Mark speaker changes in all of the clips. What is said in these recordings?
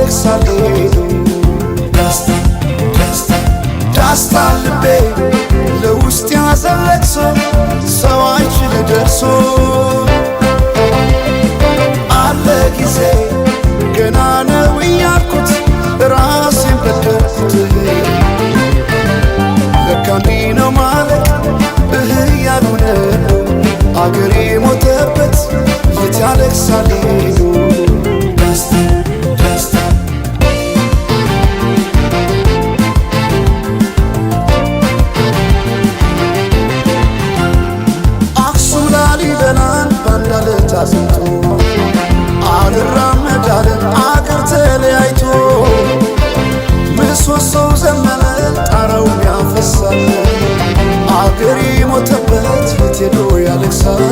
Speaker 1: ያለቅሳሉ ዳስታ ልቤ ለውስጥ ያዘን ለቅሶ ሰው አይችል ደርሶ አለ ጊዜ ገና ነው እያልኩት ራሴን በደልኩት ለካ እንዲህ ነው ማለት እያሉ ነው አገሬ ሞተበት የት ያለቅሳሉ አዝንቶ አልራመዳለን አገር ተለያይቶ ምሰሶው ዘመነ ጣራው ያፈሳል አገሬ ሞተበት የት ሄዶ ያለቅሳል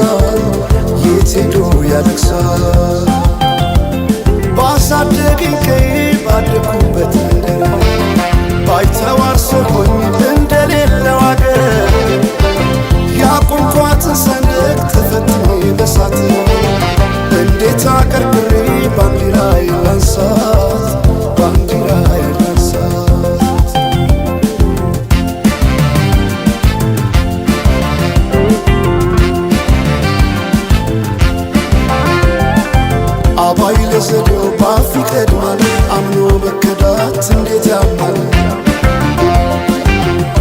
Speaker 1: የት ሄዶ ያለቅሳል ባሳደገኝ ቀዬ ባደኩበት መንደር ባይተዋር ሰው ሆኜ እንደሌለው አገር ያቆምኳትን ሰንደቅ ተፈትኜ በሳት እንዴት አቀርቅሬ ባንዲራዬ ላንሳት ባንዲራዬ ላንሳት አባይ ለዘዴው ባፍ ይቀድማል አምኖ በከዳት እንዴት ያማል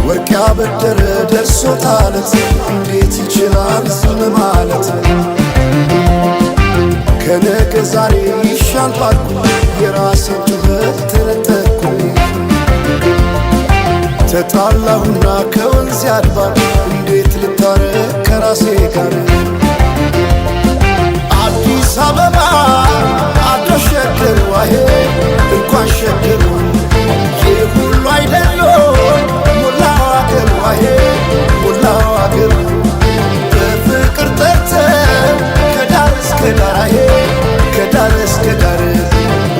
Speaker 1: ወርቅ ያበደረ ደርሶታለት እንዴት ይችላል ዝም ማለት ከነገ ዛሬ ይሻል ባልኩ የራሴን ጩኸት ተነጠቅኩ ተጣላሁና ከወንዝ ያድባል እንዴት ልታረቅ ከራሴ ጋር አዲስ አበባ አደሸገር ዋሄ እንኳን ሸገር ይህ ሁሉ አይደሎ ሞላው አገር ዋሄ ሞላው አገር በፍቅር ጠርተን ከዳር እስከ ዳር ከዳር እስከ ዳር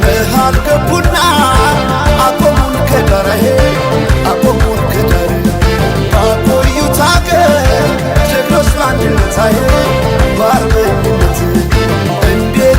Speaker 1: መሃል ገቡና አቆሙን ከዳር አቆሙን ከዳር ባቆዩት አገር ጀግኖች በአንድነት በአርበኝነት እንዴት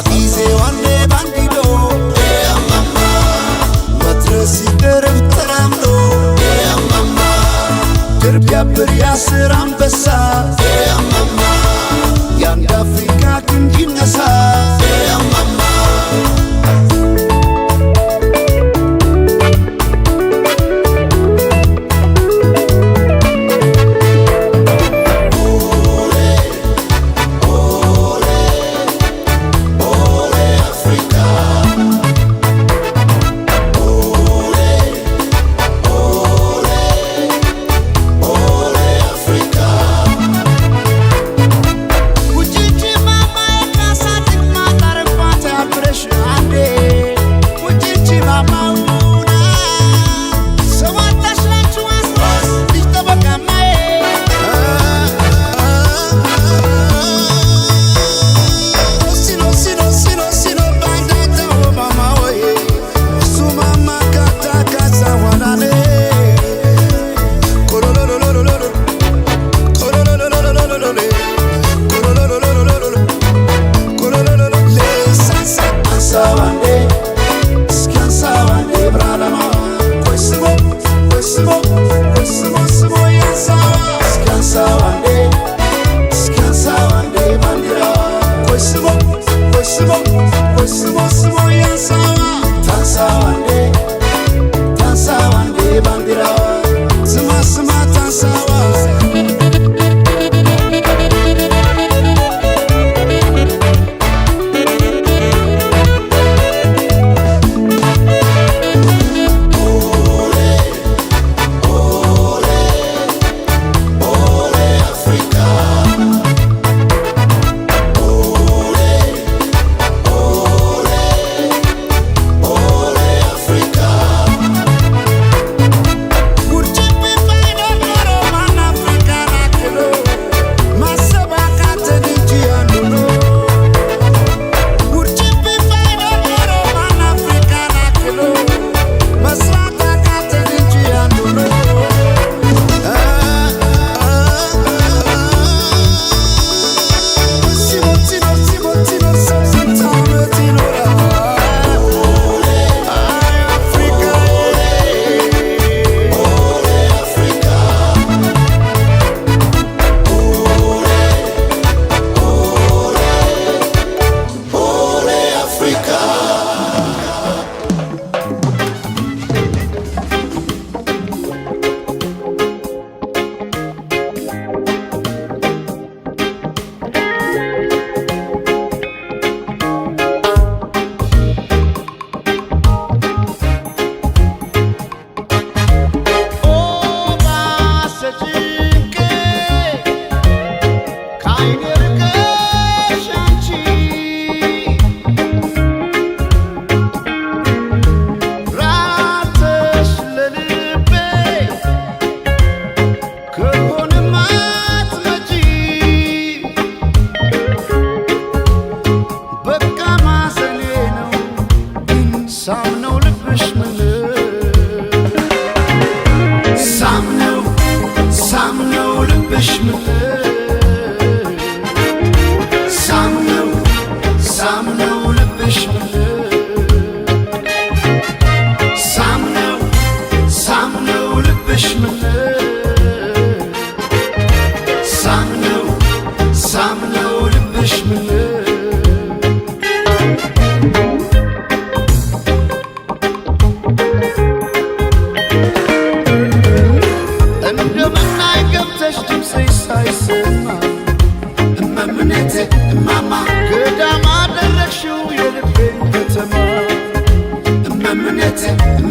Speaker 1: ጊዜው አንዴ ባንዲዶ አማማ መድረስ ይቅርብ ተራምዶ አማማ ድር ቢያብር ያስር አንበሳ አማማ የአንድ አፍሪካ ክንድ ይነሳ አማማ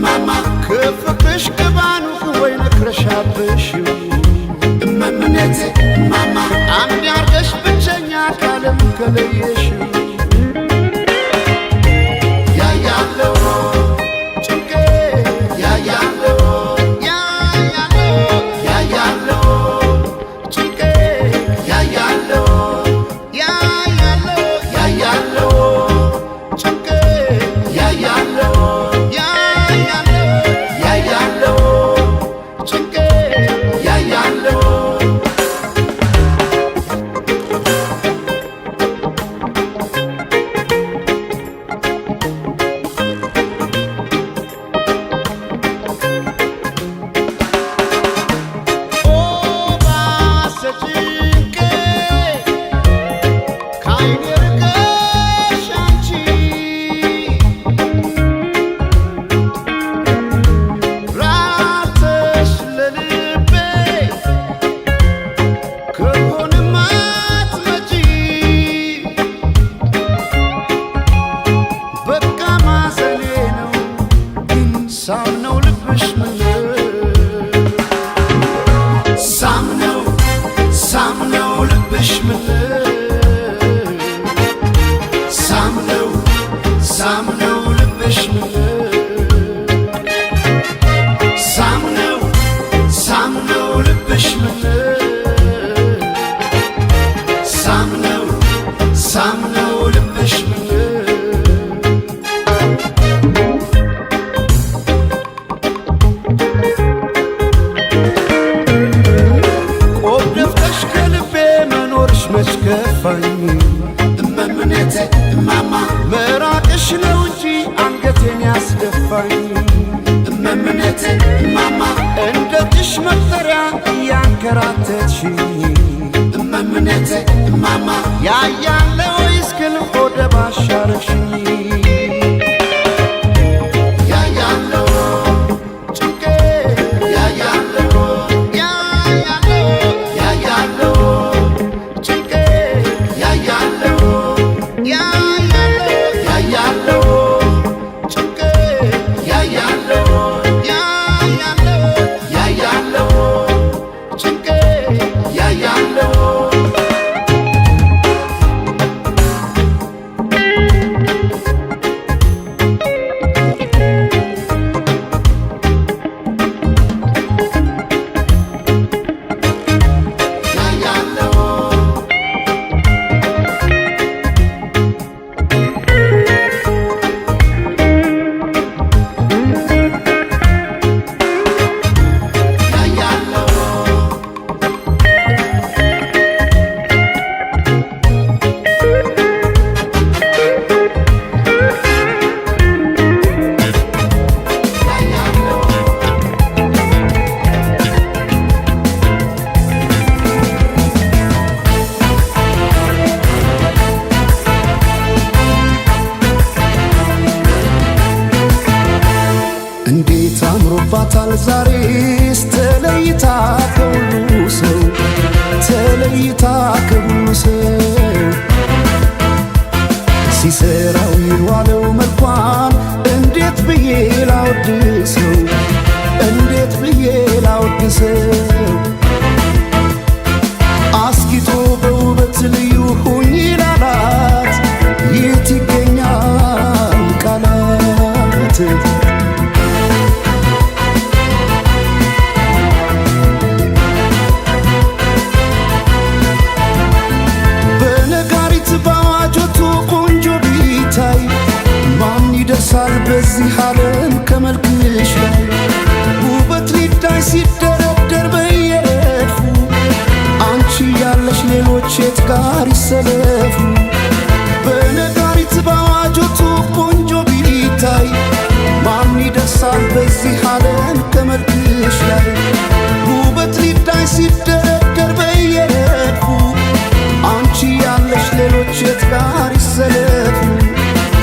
Speaker 2: Mama, kıfkış kıvanı kuvayna kırşapışı እመምነቴ ማማ አንድ ያርገሽ ብቸኛ ካለም ከለየሽው ያያለው ጭንቄ ያያለው ያያለው ጭንቄ ያያለው ያያለው ጭንቄ ያያለው ያያለው ጭንቄ ያያለው
Speaker 1: ያስደፋኝ
Speaker 2: እመምነቴ እማማ
Speaker 1: እንደትሽ መጠሪያ እያንከራተትሽኝ
Speaker 2: እመምነቴ እማማ
Speaker 1: ያያለ ወይስ ግን ሆደ ባሻረግሽኝ
Speaker 2: ያያለው ጭንቄ ያያለው ያያለው ጭንቄ ያያለው ያያለው ጭንቄ ያያለው ያያለው ጭንቄ ያያለው
Speaker 1: እንዴት አምሮባታል ዛሬስ ተለይታ ከሁሉ ሰው ተለይታ ከሁሉ ሰው ሲሰራው የዋለው መልኳን እንዴት ብዬ ላወድሰው እንዴት ብዬ ላወድሰው አስጊጦ በውበት ልዩ ሁኝ ላላት የት ይገኛል ቃላት ይደርሳል በዚህ ዓለም ከመልክሽ ላይ ውበት ሊታይ ሲደረደር በየረድፉ አንቺ ያለሽ ሌሎች የት ጋር ይሰለፉ በነጋሪት ባዋጆቱ ቆንጆ ቢታይ ማን ይደርሳል በዚህ ዓለም ከመልክሽ ላይ ውበት ሊታይ ሲደረደር በየረድፉ አንቺ ያለሽ ሌሎች የት ጋር ይሰለፉ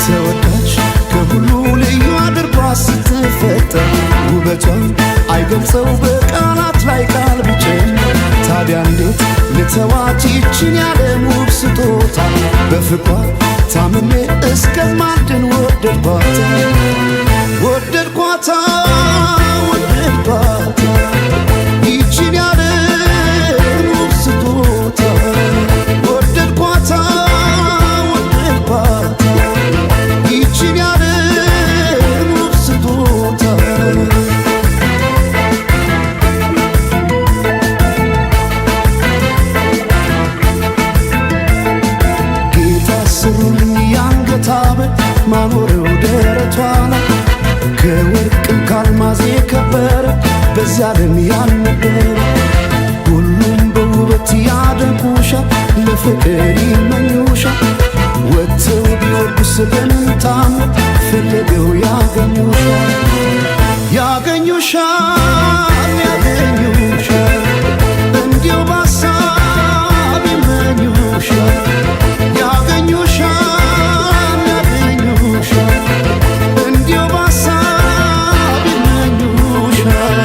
Speaker 1: ተወዳጅ ከሁሉ ልዩ አድርጓ ስትፈጠር ውበቷን አይገልጸው በቃላት ላይ ቃል ብጨምር ታዲያ እንዴት ልተዋት ይችን ያለም ውብ ስጦታ በፍቅሯ ታምሜ እስከማድን ወደድኳታ ወደድኳታ ወደድኳታ ይችን ያለም ውብ ስጦታ ወደድኳታ ወደድኳታ ይችን ያለም ውብ ስጦታ ጌታ ስሩልኝ የአንገት ሐብል ማኖሪያው ደረቷ ላይ ከወርቅም ከአልማዝ የከበረ በዚያ ዓለም ያልነበረ ሁሉም በውበት ያደንቁሻል ለፍቅር ይመኙሻል ወጥተው ቢወርዱ ስለምን ታምር ፈልገው ያገኙሻል ያገኙሻል ያገኙሻል እንዲሁ በሐሳብ ይመኙሻል ያገኙሻል ያገኙሻል እንዲሁ በሐሳብ ይመኙሻል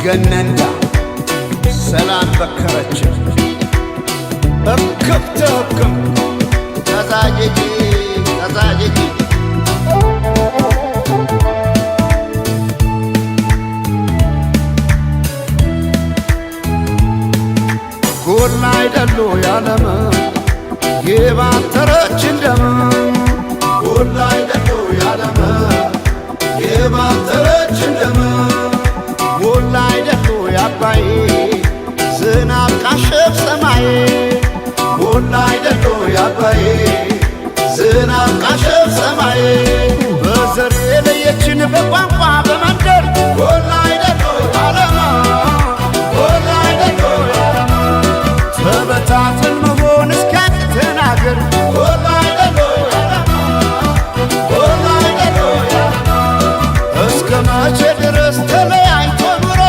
Speaker 3: ገነንዳ ሰላም በከረች እክብተ እክም ተዛጀጂ ተዛጀጂ ጎላ አይደሉ ያለመ የባተረች እንደም ጎላ አይደሉ ያለመ የባተረች እንደም ጎላ አይደሉ ያባይ ዝናብ ካሸፍ ሰማይ ጎላ አይደሉ ያባይ ዝናብ ካሸፍ ሰማይ በዘር የለየችን በቋንቋ በመንደር ጎላ አይደሉ ያለመ ጎላ አይደሉ ያለመ ተበታትን መሆን እስኪያቅተን አገር ጎላ አይደሉ ያለመ ጎላ አይደሉ ያለመ እስከ መቼ ድረስ ተለያይቶ ኑሮ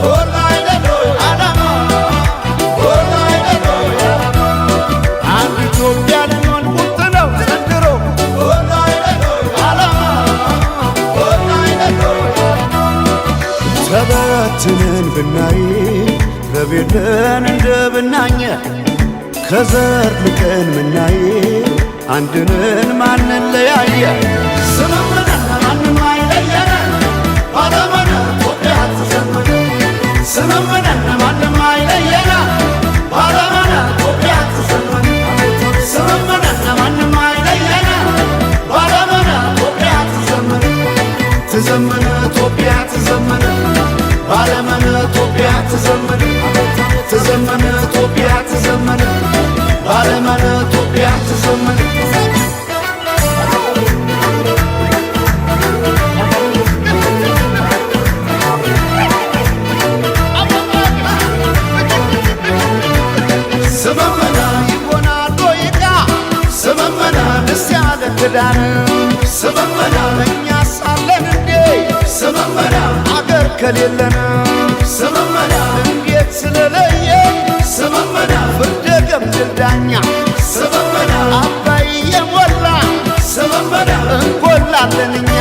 Speaker 3: ጎላ አይደሉ ያለመ ጎላ አይደሉ ያለመ አንድ ኢትዮጵያ ልንሆን ቁርጥ ነው ዘንድሮ ጎላ አይደሉ ያለመ ጎላ አይደሉ ያለመ ተበትነን ብናይ በቤለን እንደ ብናኘ ከዘር ልቀን ምናይ አንድንን ማንን ለያየ ስምምነን ማንም አይለየን ባለመነ ኢትዮጵያ ትዘመን ስምምነን ማንም አይለየን ባለመነ ኢትዮጵያ ትዘመን ስምምነን ማንም አይለየን ባለመነ ኢትዮጵያ ትዘመን ትዘመን ኢትዮጵያ ትዘመን ባለመነ ኢትዮጵያ ትዘመን ትዘመን ኢትዮጵያ ትዘመን ባለመነ ኢትዮጵያ ትዘመን ስመመና ይሆናል ወይቃ ስመመና ደስ ያለ ክዳን ስመመና እኛ ሳለን እንዴ ስመመና አገር ከሌለን ስመመና እንዴት ስለለየ ስመመና ፍርደ ገምድል ዳኛ ስመመና አባይ የሞላ ስመመና እንጎላለን እኛ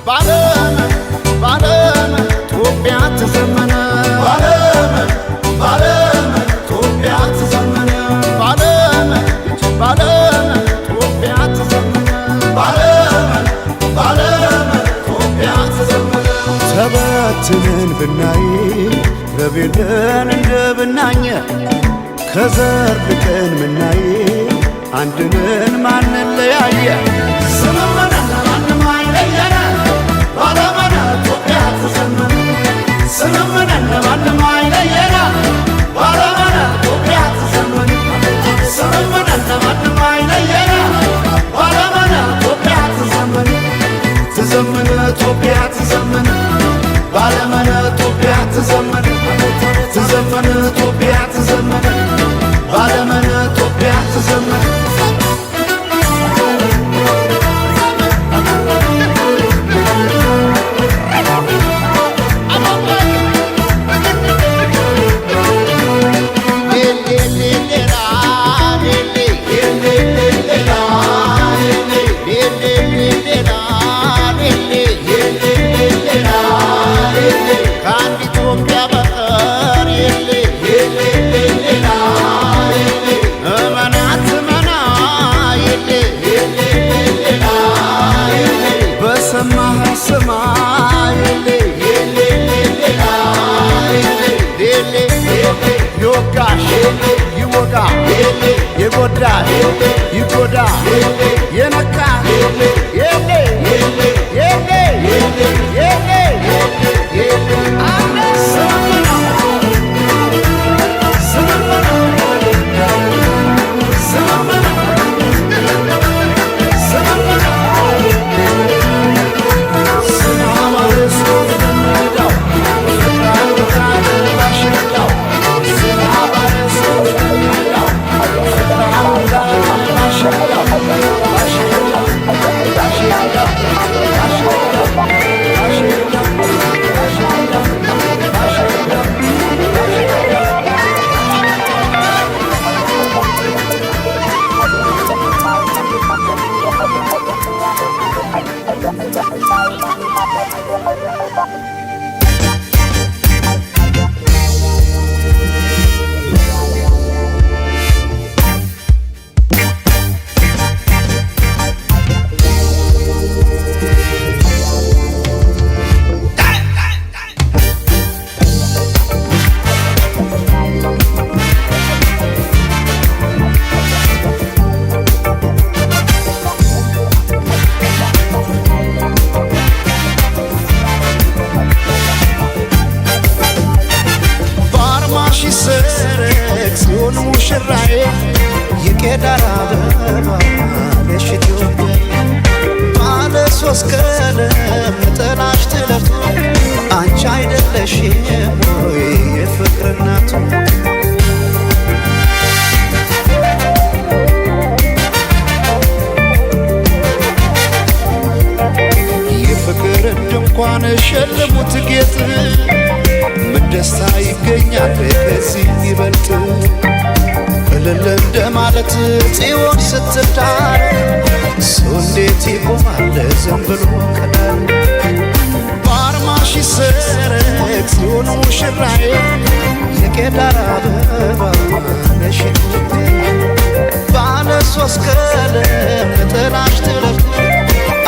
Speaker 3: ባለመን ባለመን ኢትዮጵያ ትዘመነ ባለመን ባለመን ኢትዮጵያ ትዘመነ ባለመን ባለመን ኢትዮጵያ ትዘመነ ባለመን ባለመን ኢትዮጵያ ትዘመነ ተበትነን ብናይ በቤለን እንደ ብናኘ ከዘር ልቀን ምናይ አንድንን ማንን ለያየ ስምምነን ማንም አይለየን ባለመነ ኢትዮጵያ ትዘመን ስምምነን ማንም አይለየን ባለመነ ኢትዮጵያ ትዘመን ስምምነን ማንም አይለየን ባለመነ ኢትዮጵያ ትዘመን ትዘመን ኢትዮጵያ ትዘመን ባለመነ ኢትዮጵያ ትዘመን ትዘመን ኢትዮጵያ ትዘመን ባለመነ ኢትዮጵያ ትዘመን ከአንድ ኢትዮጵያ በቀር እመናት እመና በሰማህ ስማ ይወጋሽ ይወጋ የጎዳ ይጎዳ የነካ የሌ የሌ የሌ
Speaker 1: Shut up.
Speaker 3: የቄዳር አበባ ነሽ ኢትዮጵያ ባለ ሶስት ቀለም ጥላሽ ጥለቱ አንቺ አይደለሽም ወይ የፍቅር እናቱ የፍቅር ድንኳን ሸልሙት ጌጥ ምን ደስታ ይገኛል ከዚህ ይበልጥ እልል እንደ ማለት ጽዮን ስትዳር ሰው እንዴት ይቆማል ዝም ብሎ ከዳር በአርማሽ ይሰረቅ ጽዮን ሙሽራዬ የቄዳር አበባ ነሽ ኢትዮጵያ ባለ ሶስት ቀለም ጥላሽ ጥለቱ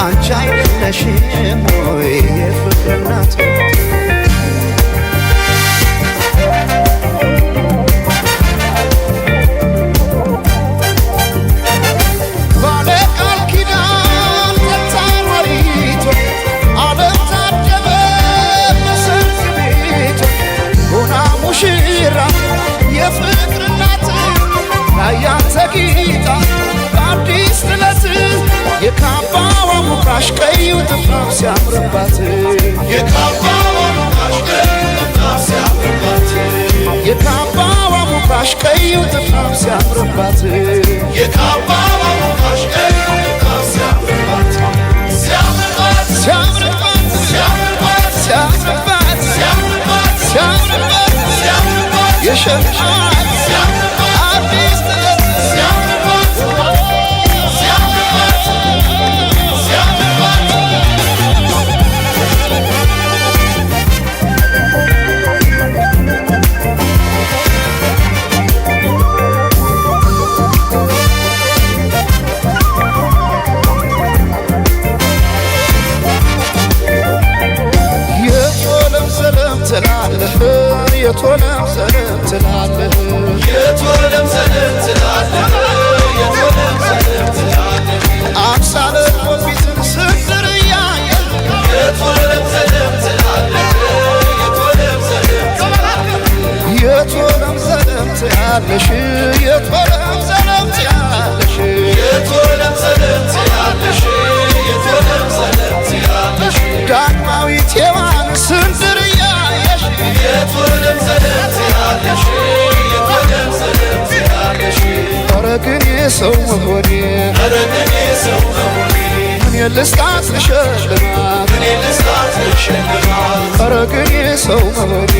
Speaker 3: አንቺ አይደለሽም ወይ የፍቅር እናቱ የፍቅር እናት ያያንተ ጌጣ በአዲስ ጥለት የካባዋ ሙቃሽ ቀዩ ጥፍራፍ ሲያምርባት
Speaker 2: የካባዋ ሙቃሽ ቀዩ ጥፍራፍ ሲያምርባት
Speaker 3: የካባዋ ሙቃሽ ቀዩ ጥፍራፍ ሲያምርባት
Speaker 2: የካባዋ ሙቃሽ ቀዩ ጥፍራፍ ሲያምርባት ሲያምርባት
Speaker 3: ሲያምርባት
Speaker 2: ሲያምርባት
Speaker 3: ሲያምርባት
Speaker 2: ሲያምርባት
Speaker 3: ሲያምርባት
Speaker 2: ሲያምርባት
Speaker 3: የሸማት አዲስ ጥለት
Speaker 2: ሲያምርባት ሲያምርባት ሲያምርባት
Speaker 3: የቶለም ሰለም ትላለህ የቶለም ሰለም ትላለህ
Speaker 2: የቶለም ሰለም ትላለህ የቶለም ሰለም ትላለህ
Speaker 3: አምሳለ ፊትን ስንዝር እያየህ
Speaker 2: የቶለም ሰለም ትላለህ የቶለም ሰለም ትላለህ
Speaker 3: የቶለም ሰለም ትያለሽ የቶለም ሰለም ትያለሽ
Speaker 2: የቶለም ሰለም ትላለሽ የቶለም ሰለም ትላለሽ
Speaker 3: ዳግማዊት ሔዋን ስንዝር እያየሽ
Speaker 2: የቶለም ሰለም ትላለሽ የቶለም ሰለም ትላለሽ
Speaker 3: ኧረ ግን የሰው መሆኔ
Speaker 2: ኧረ ግን የሰው መሆኔ
Speaker 3: ምን የልስጣት ልሸልማት
Speaker 2: እኔ ልስጣት ልሸልማት
Speaker 3: ኧረ ግን የሰው መሆኔ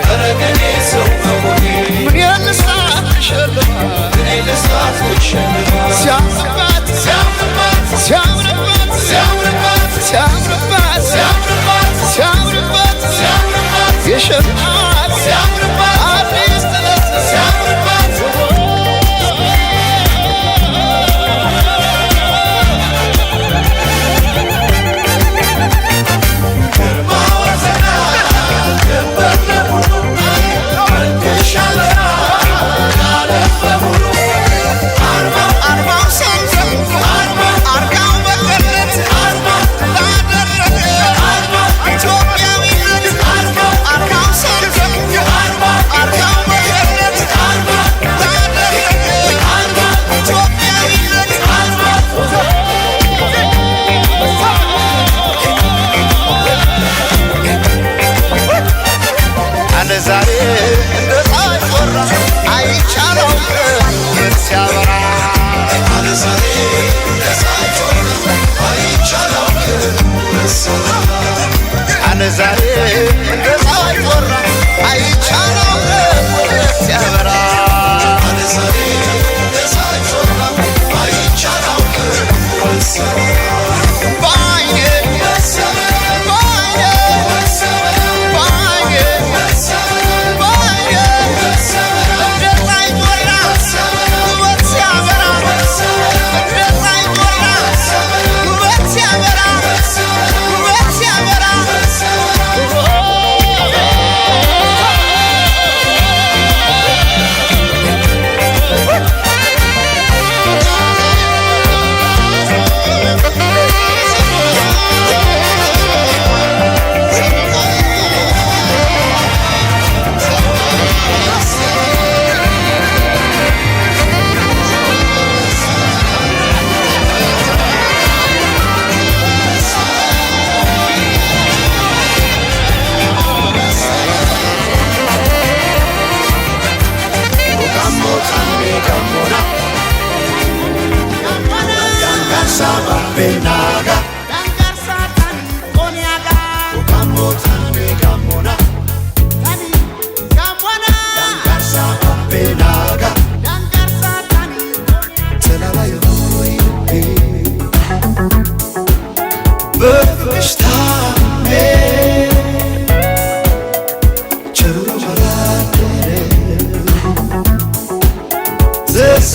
Speaker 2: ኧረ ግን የሰው መሆኔ
Speaker 3: ምን የልስጣት ልሸልማት
Speaker 2: እኔ ልስጣት ልሸልማት
Speaker 3: ሲያምርባት
Speaker 2: ሲያምርባት
Speaker 3: ሲያምርባት
Speaker 2: ሲያምርባት
Speaker 3: ሲያምርባት
Speaker 2: ሲያምርባት
Speaker 3: ሲያምርባት
Speaker 2: ሲያምርባት
Speaker 3: የሸማት
Speaker 2: ሲያምርባት
Speaker 3: አዲስ ጥለት
Speaker 2: ሲያምርባት ግርማ ወሰና ድንበር ለሙሉ መልክሽ አለና ዓለም በሙሉ
Speaker 3: አርባው ሰንሰል አርጋው በቀለት ላደረገ ኢትዮጵያዊነት አርጋው ሰንሰል አርጋው በቀለት ላደረገ ኢትዮጵያዊነት አለ ዛሬ እንደ ፀሐይ ቆራ አይቻለው ሲያበራ
Speaker 2: አለ ዛሬ ለፀሐይ ጮራ አይቻለው
Speaker 3: አለ ዛሬ እንደ ፀሐይ ቆራ አይቻለው ሲያበራ
Speaker 2: አለ ዛሬ ለፀሐይ ጮራ አይቻለው
Speaker 3: በዓይኔ በዓይኔ በዓይኔ በዓይኔ እንደ ፀሐይ ቆራ ውበት ሲያበራ እንደ ፀሐይ ቆራ ውበት ሲያበራ ውበት ሲያበራ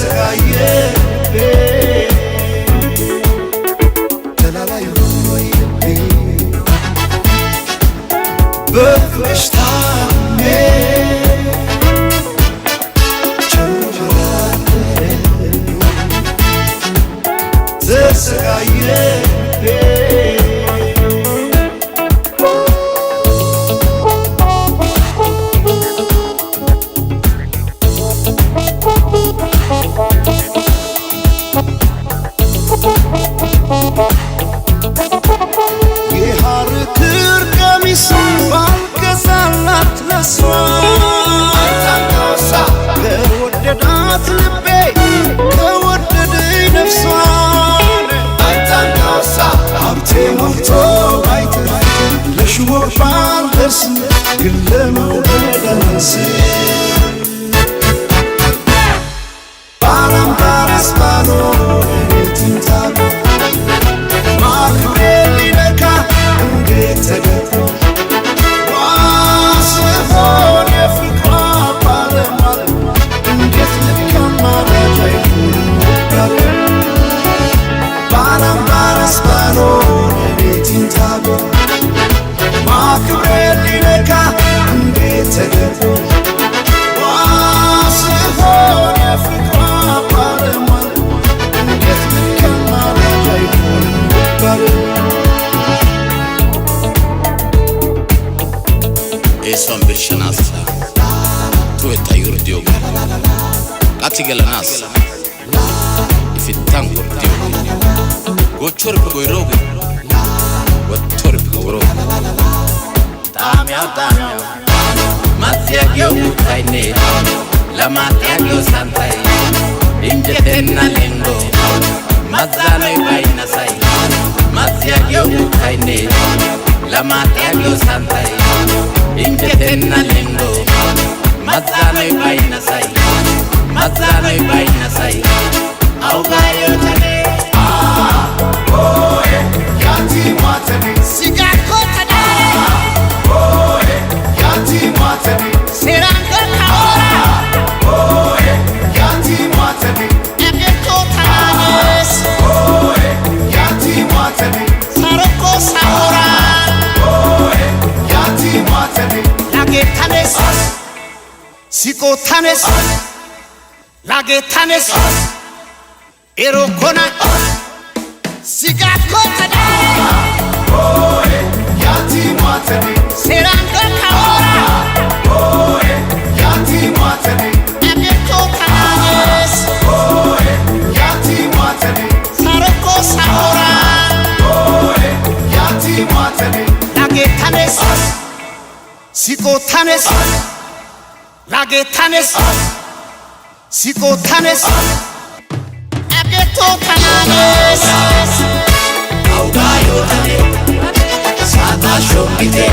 Speaker 1: ተሰቃየ ተላላይ ሆይ በፍቅርሽ ታሜ ተሰቃየ የሐር ክር ቀሚስ ባልገዛላት ለሷ ከወደዳት ልቤ ከወደደኝ ነፍሷን ሀብቴ ሞልቶ ባይተርፍ ለሽወቅ ባልደርስም ግን ለመውደድ አልደርስም ባላምባራስ ባልሆን ትምታብ ማክቤ ሊነካ እንዴት ተገባ ዋስሆን የፍቅሯ ባለሟል እንዴት ልቀማ በጃይኩን ነበር ባላምባራስ ባልሆን ትምታብ ማክቤ ሊነካ እንዴት ተገባ ዋስሆን የፍቅሯ ባለሟል እንዴት ልቀማ በጃይኩን ነበር
Speaker 4: Eson bir şanasa tu etta yurdiyo Kati gelanasa Ifittan kurdiyo Gochor pe goyroge Wattor pe goyroge Tamya Matya gyo utayne Lamatya gyo santay Injetenna lengo Mazanay bainasay Matya gyo utayne Lamatya gyo santay Injetenna lengo Mazanay bainasay Mazanay bainasay Augayo tane
Speaker 1: Yati matane
Speaker 3: Sigako tane
Speaker 1: Yati matane
Speaker 3: Seranga kaora
Speaker 1: Yati matane
Speaker 3: Egeto tanes
Speaker 1: Yati matane
Speaker 3: Saroko saora
Speaker 1: Yati matane
Speaker 3: Lage tanes Siko tanes Lage tanes Ero kona Sigako tane
Speaker 1: Yati matane
Speaker 3: Seranga kaora
Speaker 1: Yati matane
Speaker 3: Egeto tanes
Speaker 1: Yati matane
Speaker 3: Saroko saora
Speaker 1: Yati matane
Speaker 3: Lage tanes Siko tanes Lage tanes Siko tanes Egeto tanes
Speaker 4: Augayo tane Sata shongite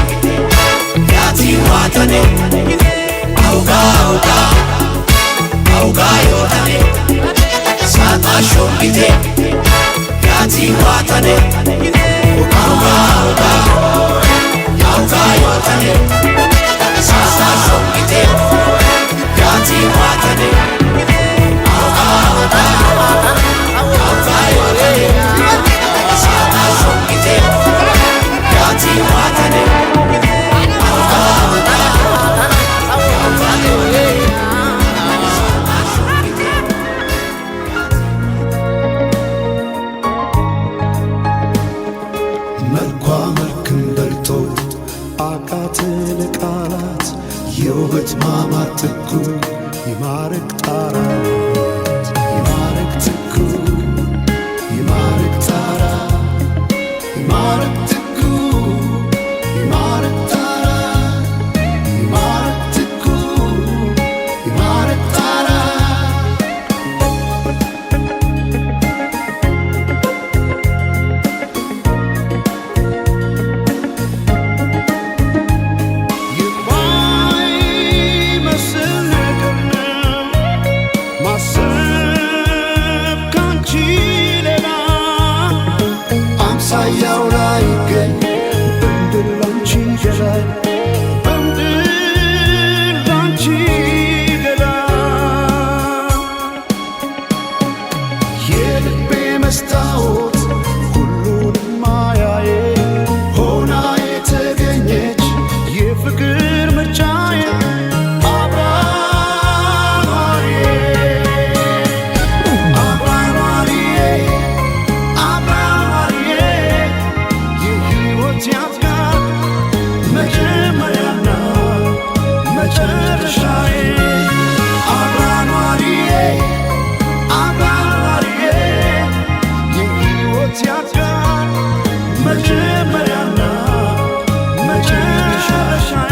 Speaker 4: Yati watane Augayo tane Sata shongite Yati watane Augayo tane Sata shongite Yati watane
Speaker 1: መልኳ መልክም በልቶ አቃትን ቃላት የውበት ማማር ትኩ ይማርክ ጣራት ይማርክ ትኩ ይማርክ ጣራ ይማርክ ትኩ ይማርክ ጣራ ይማርክ ትኩ ይማርክ ጣራ መጨረሻዬ አብራኗሪዬ አብራኗሪዬ የሕይወት ያጋር መጀመሪያና መጨረሻዬ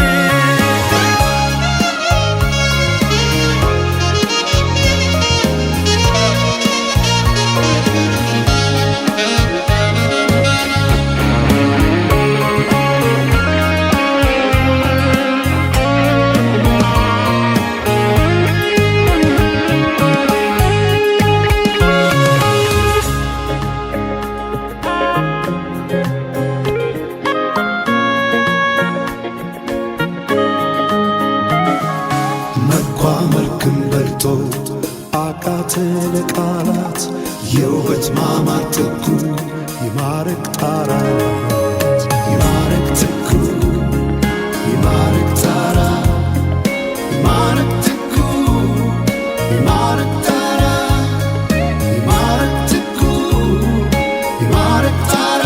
Speaker 1: መልክም በልጦ አቃተን ቃላት የውበት ማማር ጥጉ ይማረክ ጣራት ይማረክ ጥጉ ይማረክ ጣራ ይማረክ ጥጉ ይማረክ ጣራ ይማረክ ጥጉ ይማረክ ጣራ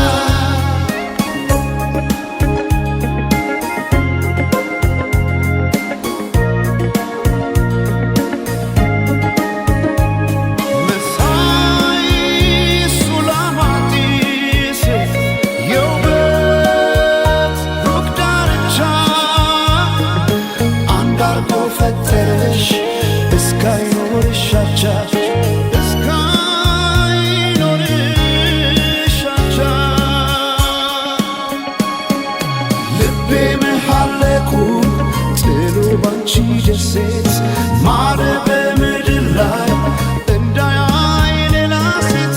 Speaker 1: ባንቺ ደሴት ማረ በምድር ላይ እንዳያይ ሌላ ሴት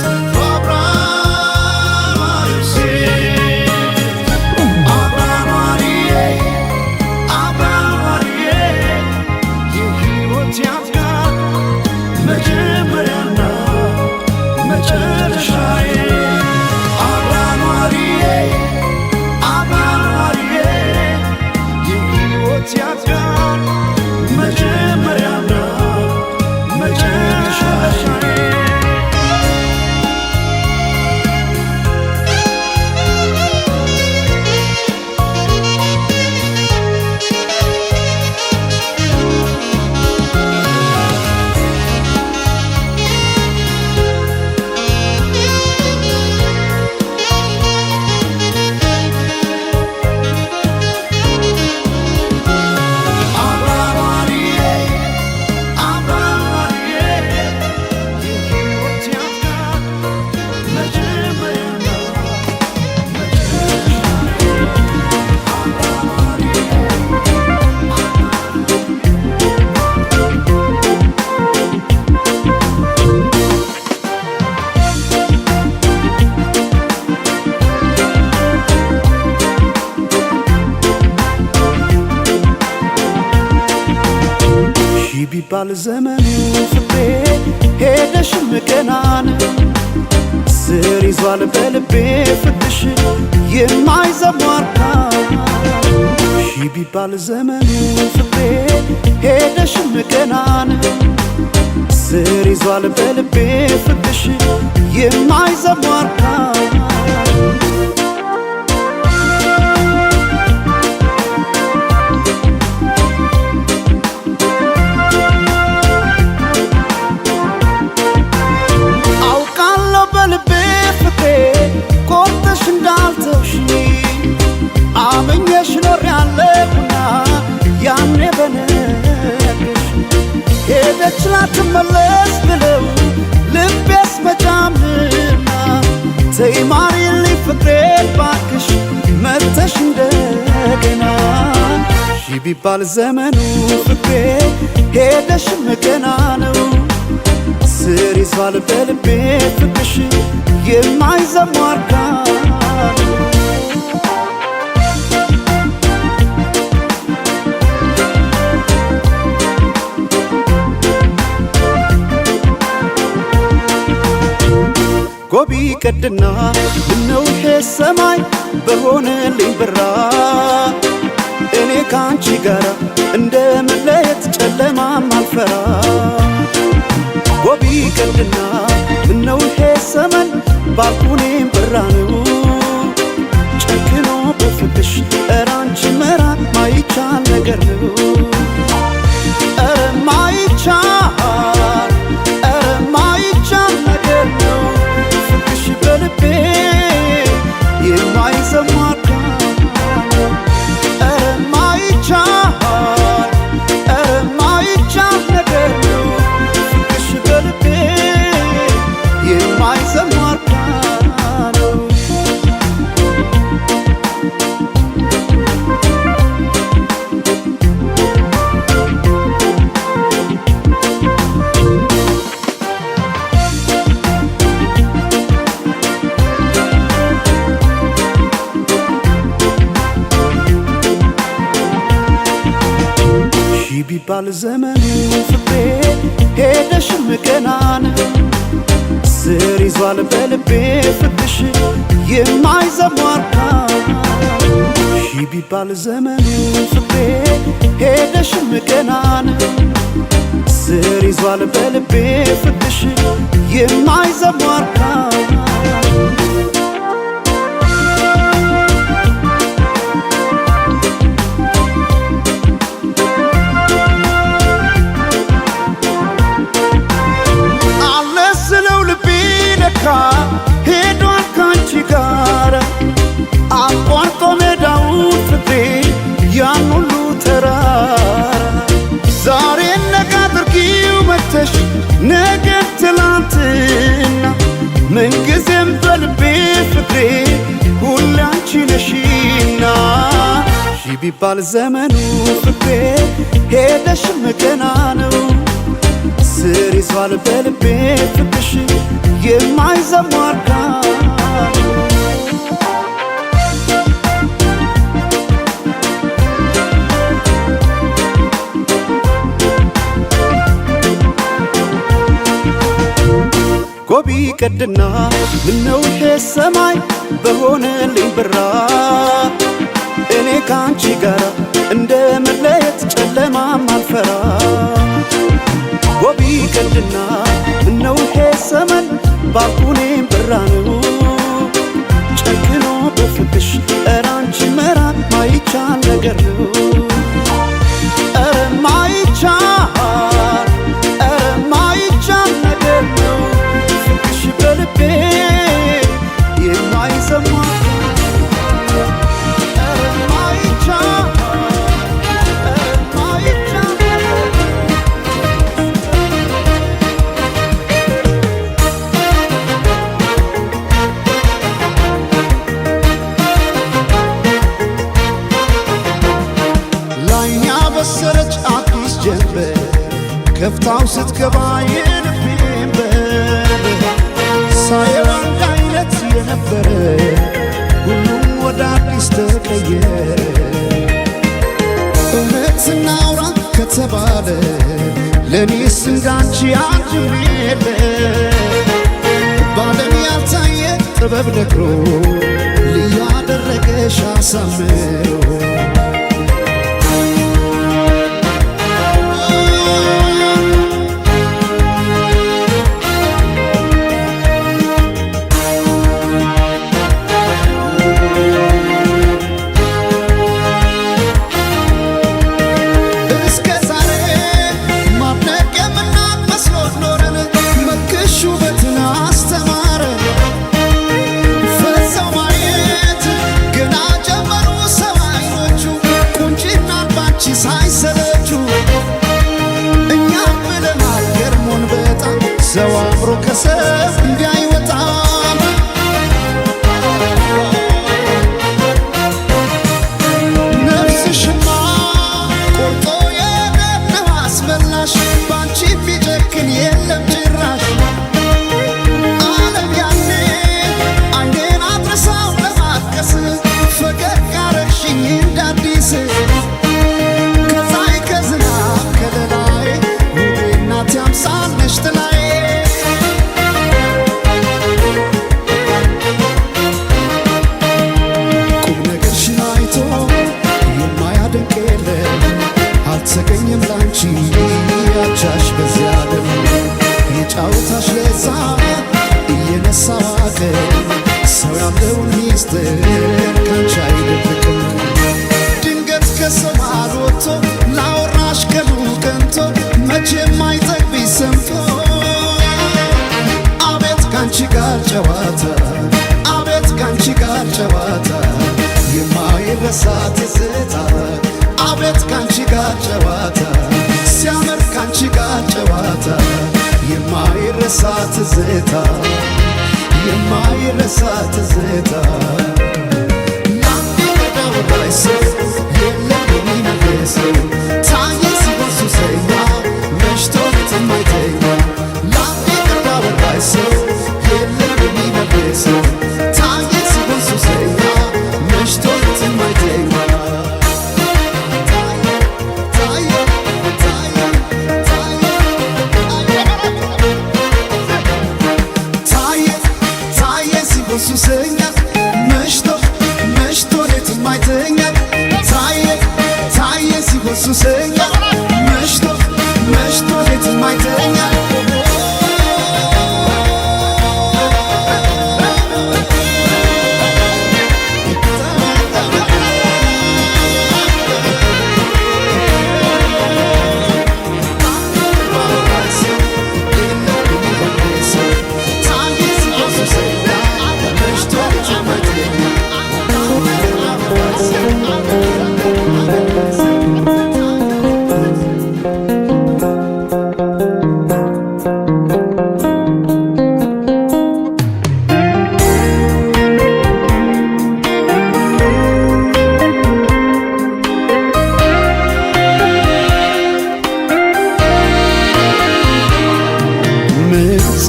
Speaker 1: አብራኗሪዬ አብራኗሪዬ የሕይወት ያጋር መጀመሪያና መጨረሻዬ አብራኗሪዬ አብራኗሪዬ የሕይወት ያጋር መጀመሪያና መጨረሻዬ ቢባል ዘመኑ ፍቅሬ ሄደሽም ገናን ስር ይዟል በልቤ ፍቅርሽ የማይዘሟርካ ቢባል ዘመኑ ፍቅሬ ሄደሽም ገናን ስር ይዟል በልቤ ፍቅርሽ የማይዘሟርካ አመኘሽ ኖሬያለሁና ያኔ በነገርሽ ሄደች ላትመለስ ብለው ልቤስ መጫምና ተይ ማሪልኝ ፍቅሬ ባክሽ መተሽ እንደገና ቢባል ዘመኑ ፍቅሬ ሄደሽም ገና ነው ስር ይዟል በልቤ ፍቅርሽ የማይዘሟርካ ጎቢ ቀድና ምነው ይሄ ሰማይ በሆነልኝ ብራ እኔ ካንቺ ጋር እንደ መለየት ጨለማም አልፈራ ጎቢ ቀድና ምነው ይሄ ሰማይ ባልኩኔም ብራ ነው ጨክኖ በፍቅርሽ ኧረ አንቺ መራቅ ማይቻል ነገር ነው ቢባል ዘመኑ ፍቅሬ ሄደሽም ገና ነው ስር ይዟል በልቤ ፍቅርሽ የማይዘሟርካ ቢባል ዘመኑ ፍቅሬ ሄደሽም ገና ነው ስር ይዟል በልቤ ፍቅርሽ የማይዘሟርካ ሄዷል ካንቺ ጋር አቋርጦ ሜዳውን ፍቅሬ ያን ሁሉ ተራራ ዛሬ ነገ አድርጊው መተሽ ነገ ትላንትና ምንጊዜም በልቤ ፍቅሬ ሁሌ አንቺ ነሽና ቢባል ዘመኑ ፍቅሬ ሄደሽም ገና ነው ስር ይዟል በልቤ ፍቅርሽ የማይዘሟርካ ጎቢ ቀድና ምነው ይሄ ሰማይ በሆነልኝ ብራ እኔ ካንቺ ጋር እንደ መለየት ጨለማም አልፈራ ጎቢ ቀድና ምነው ይሄ ሰመን ባልኩኔም ብራ ነው ጨክኖ በፍቅሽ ኧረ አንቺ መራቅ ማይቻል ነገር ነው ኧረ ማይቻል ነገር ነው ፍቅሽ በልቤ የማይሰማ በሰረች አዲስ ጀንበር ከፍታው ስትገባ የልቤን በር ሳየው አንድ አይነት የነበረ ሁሉም ወደ አዲስ ተቀየረ እውነት እናውራ ከተባለ ለእኔስ እንዳንቺ አንድም የለ ባለም ያልታየ ጥበብ ነግሮ ልዩ አደረገሽ አሳምሮ ሰው አምሮ ከሰብ እንዳይወጣም ነፍስሽማ ቆርጦ የነነው አስመላሽ ባንቺ ቢጨክን የለም ጭራሽ ዓለም ያኔ አይኔን አድረሳው ለማቀስ ፈገግ አረግሽኝ እንዳዲስ ከፀሐይ ከዝናብ ከለላይ ውቤ እናት ያምሳልሽ ጥላይ አልተገኘም ላንቺ ያቻሽ በዚያ ዓለም የጫወታሽ ለዛ እየነሳ ዋገር ሰው ያለውን ሚስጥር ካንቺ አይደብቅም ድንገት ከሰማል ወጥቶ ላወራሽ ቀኑ ቀንቶ መቼም አይጠግብሽ ሰምቶ አቤት ካንቺ ጋር ጨዋታ አቤት ካንቺ ጋር ጨዋታ የማይረሳ ትዝታ አቤት ካንቺ ጋር ጨዋታ ሲያምር ካንቺ ጋር ጨዋታ የማይረሳ ትዝታ የማይረሳ ትዝታ ላንዴ ወዳይ ሰው የለም የሚነግረው ታየ ሲበሱ ሰኛ መሽቶ የማይተኛ ላንዴ ወዳይ ሰው የለም የሚነግረው ታየ ሲበሱ ሰኛ መሽቶ የማይተኛ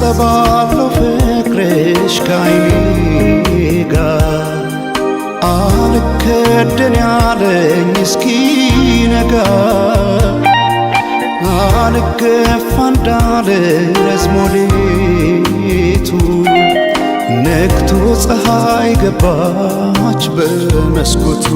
Speaker 1: ጸባለው ፍቅርሽ ከዓይኔ ጋር አልከደን ያለኝ እስኪነጋ አልገፋ እንዳለ ረዝሞ ሌቱ ነግቶ ፀሐይ ገባች በመስኮቱ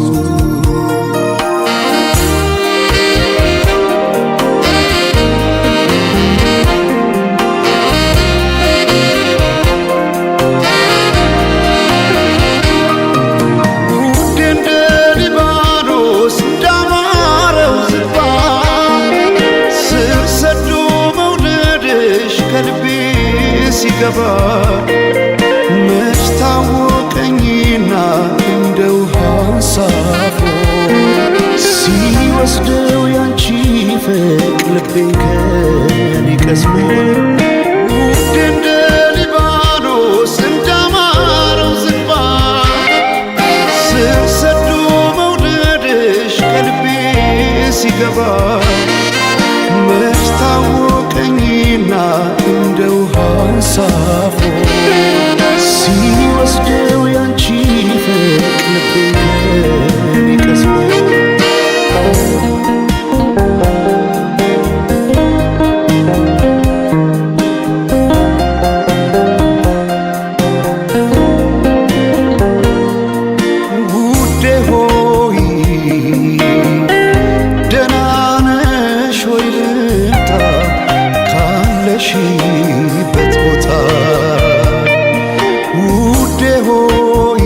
Speaker 1: ሲገባ መች ታወቀኝና እንደ ውሃ አንሳፎ ሲወስደው ያንቺ ፍቅር ልቤን ከኔ ቀስሞ ውድ እንደ ሊባኖስ እንዳማረው ዝግባ ስር ሰዶ መውደድሽ ከልቤ ሲገባ መች ታወቀኝና እንደ ውሃ አንሳፎ ሲወስደው ያንቺ ፍቅር ልቤን ከኔ ቀስሞ ውዴ ሆይ ደህና ነሽ ወይ ልምጣ ካለሽበት ቦታ ውዴ ሆይ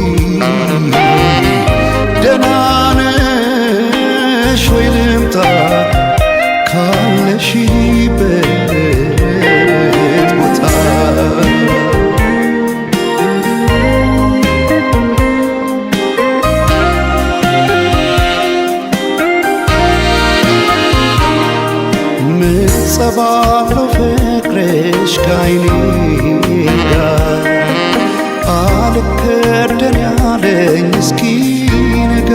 Speaker 1: ደህና ነሽ ወይ ልምጣ ካለሽበት ቦታ ጸባለው ፍቅርሽ ከዓይኔ ጋር አልከደን ያለኝ እስኪነጋ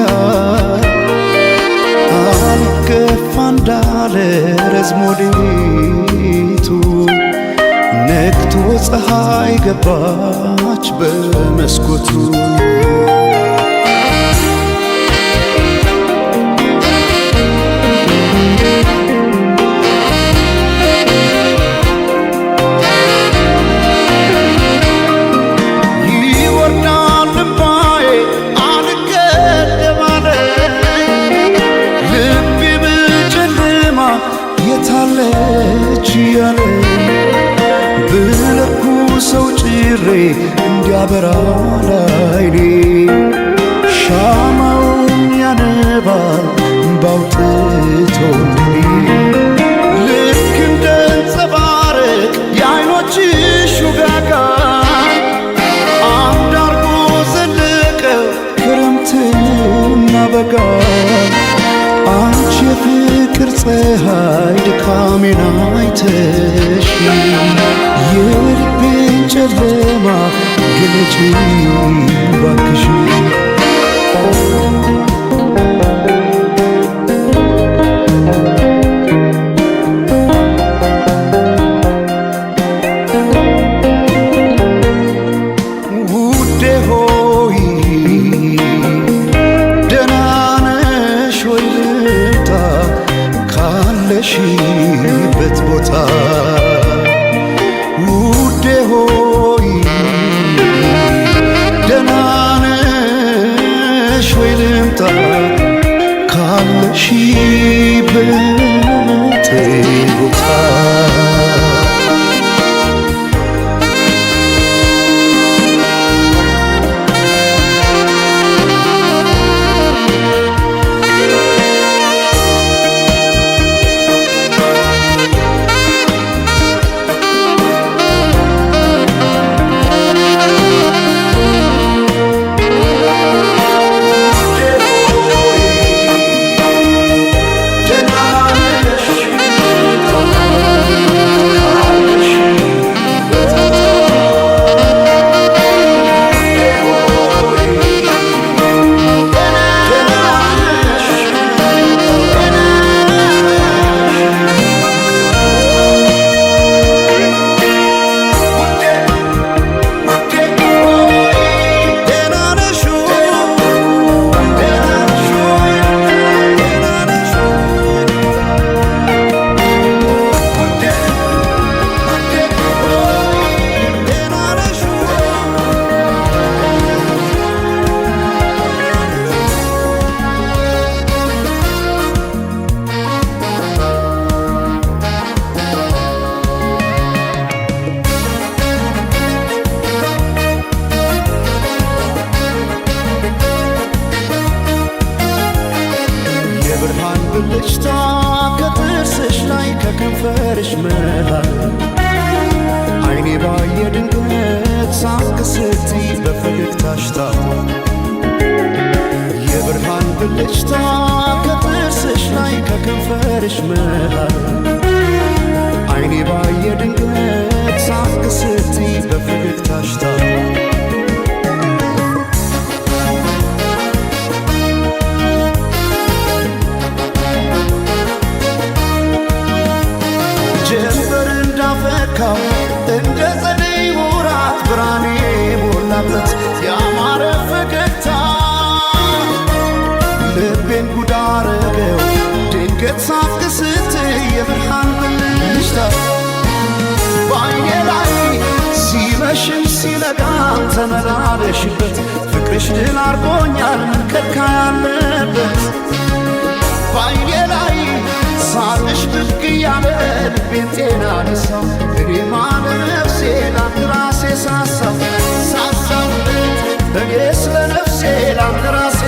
Speaker 1: አልገፋ እንዳለ ረዝሞ ሌቱ ነግቶ ፀሐይ ገባች በመስኮቱ የታለች ያለ ብለኩ ሰው ጭሬ እንዲያበራ ላይኔ ሻማውን ያነባል ባውጥቶልኔ ልክ እንደ አንጸባረቅ የዓይኖችሽ ውጋጋ አንድ አርጎ ዘለቀው ክረምትና በጋ አንቺ የፍቅር ፀሐይ ድካሜን አይተሽ የልቤን ጨለማ ግለጪ ባክሽ ውዴ ሆይ ደህና ነሽ ወይ ልምጣ ካለሽበት ቦታ ውዴ ሆይ ደህና ነሽ ወይ ልምጣ ካለሽበት ቦታ
Speaker 2: ደህና
Speaker 1: ከከንፈርሽ መሃል አይኔ ባየ ድንገት ሳቅ ስትይ በፈገግታሽ ታሟል የብርሃን ብልጭታ ከጥርስሽ ላይ ከከንፈርሽ መሃል አይኔ ባየ ድንገት ሳቅ ስትይ በፈገግታሽ ታሟል ጀንበር እንዳፈካው እንደ ጸደይ ወራት ብርሃኔ ሞላበት ያማረ ፈገግታ ልቤን ጉድ አረገው ድንገት ሳቅ ስትይ የብርሃን ብልጭታ በዓይኔ ላይ ሲመሽም ሲነጋም ተመላለሽበት ፍቅርሽ ድል አርጎኛል ምን ከልካይ አለበት በዓይኔ ላይ ሳቅሽ ብቅ እያለ ልቤን ጤና ነሳው እኔማ ለነፍሴ ላንድ ራሴ ሳሳው እኔ ስለ ነፍሴ ላንድ ራሴ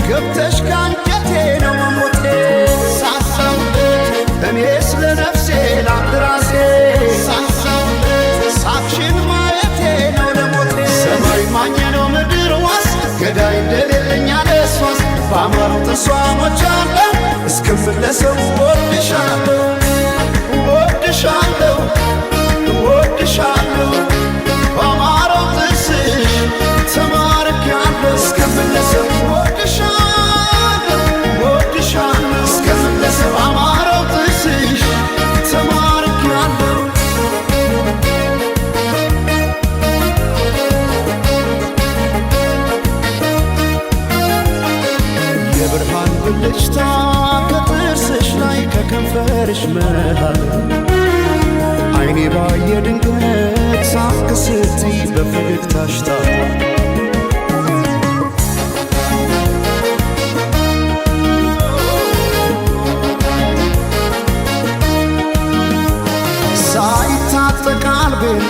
Speaker 1: ገብተሽ ካንጀቴ ነው መሞቴ እኔ ስለ ነፍሴ ላንድ ራሴ ሳቅሽን ማየቴ ነው ለሞቴ ሰማይ ማኘ ነው ምድር ዋስ ገዳይ እንደሌለኝ አለሷስ በአማረው ተስዋሞቻለሁ እስክመለሰው ወድሻለሁ ወድሻለሁ ወድሻለሁ በአማረው ጥርስሽ ተማርኬያለሁ እስክመለሰው ወድሻለሁ ወድሻለሁ እስክመለሰው በአማረው ጥርስሽ ተማርኬያለሁ የብርሃን ብልጭታ ከጥርስሽ ላይ ከከንፈርሽ መሃል አይኔ ባየ ድንገት ሳቅ ስትይ በፈገግታሽ ታሟል ሳይታጠቅ ቀልቤን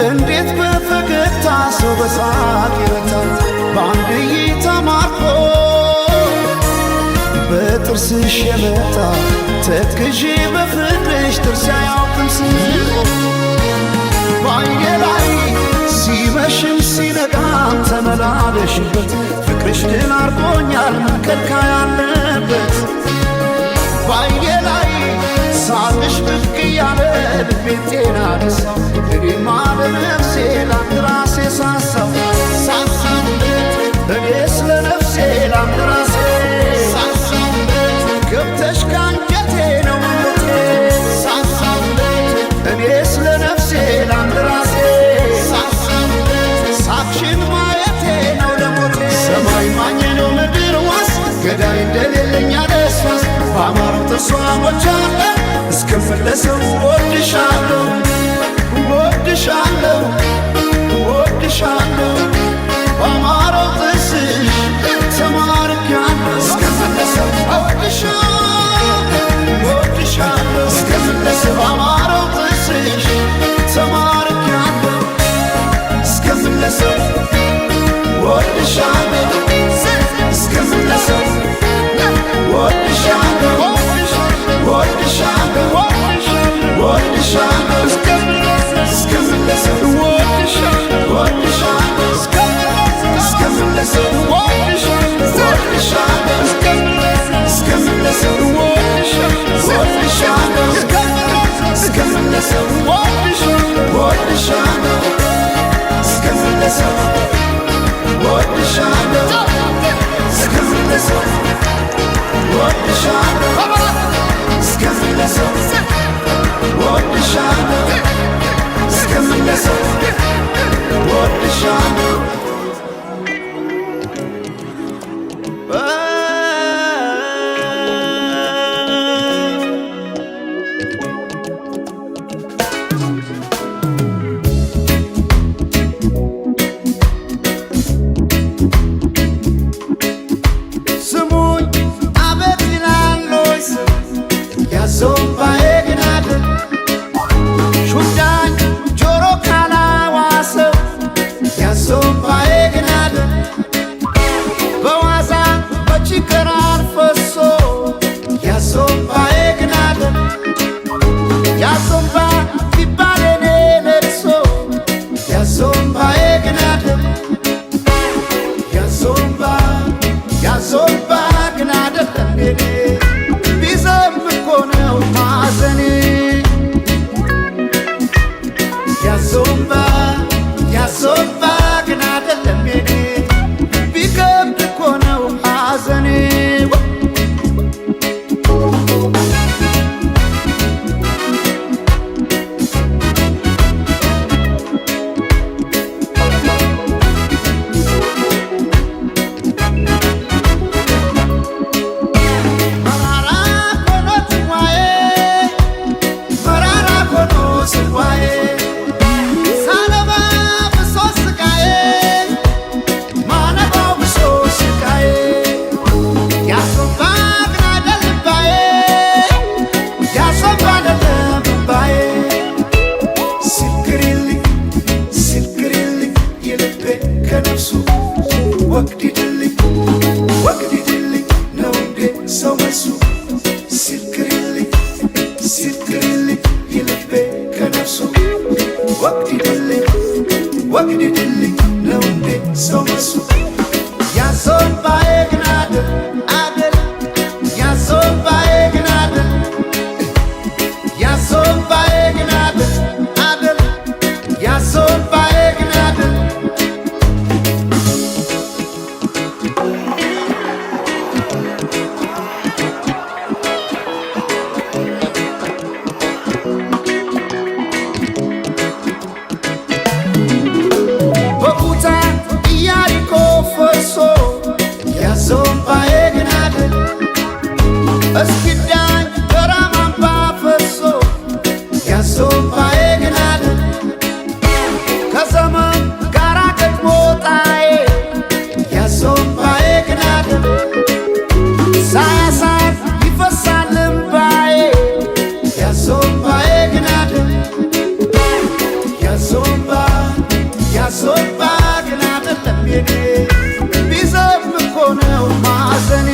Speaker 1: እንዴት በፈገግታ ሰው በሳቅ ይረታል በአንድ እይታ ማርኮ በጥርስሽ የመጣ ተክዤ በፍቅርሽ ጥርስ አያውቅም ስቆ በዓይኔ ላይ ሲመሽም ሲነጋም ተመላለሽበት ፍቅርሽ ድል አርጎኛል ምን ከልካይ አለበት በዓይኔ ላይ ሳቅሽ ብቅ እያለ ልቤን ጤና ነሳው እኔማ ለነፍሴ ላንድ ራሴ ሳሳው እኔ ስለ ነፍሴ ላንድ ራሴ ገብተሽ ካንጀቴ ነው ሞቴ እኔ ስለ ነፍሴ ላንድ ራሴ ሳቅሽን ማየቴ ነው ለሞቴ ሰማይ ማኘ ነው ምድር ዋስ ገዳይ እንደሌለኝ አለሷስ በአማረው ተስዋሞቻለ እስክመለሰው ወድሻለሁ ወድሻለሁ ወድሻለሁ በአማረው ጥርስሽ ተማርኬያለሁ እስክመለሰው ወድሻለሁ ወድሻለሁ እስክመለሰው በአማረው ጥርስሽ ተማርኬያለሁ እስክመለሰው ወድሻለሁ እስክመለሰው ወድሻለሁ ወድሻለሁ ወድሻለሁ እስክመለሰው ወድሻለሁ እስክመለሰው ወድሻለሁ እስክመለሰው ወድሻለሁ እስክመለሰው ወድሻለሁ እስክመለሰው ወድሻለሁ እስክመለሰው ወድሻለሁ እስክመለሰው ወድሻለሁ እስክመለሰው ወድሻለሁ ወግዲድልኝ ወግዲድልኝ ነው እንዴ ሰው መሱ ያሶባዬ ግን አደል አደል ያሶባዬ ግን አደል ያሶባዬ ግን አደል አደል ያሶባዬ ግን አደል ያሶባዬ ግን አደል እስኪዳኝ በራማምባ ፈሶ ያሶባዬ ግን አደል ከዘመን ጋራ ገጥሞ ጣዬ ያሶባዬ ግን አደል ሳያሳት ይፈሳል እምባዬ ያሶባዬ ግን አደል ያሶባ ያሶባ ግን አደለም የኔ ቢዘም እኮ ነው ማዘኔ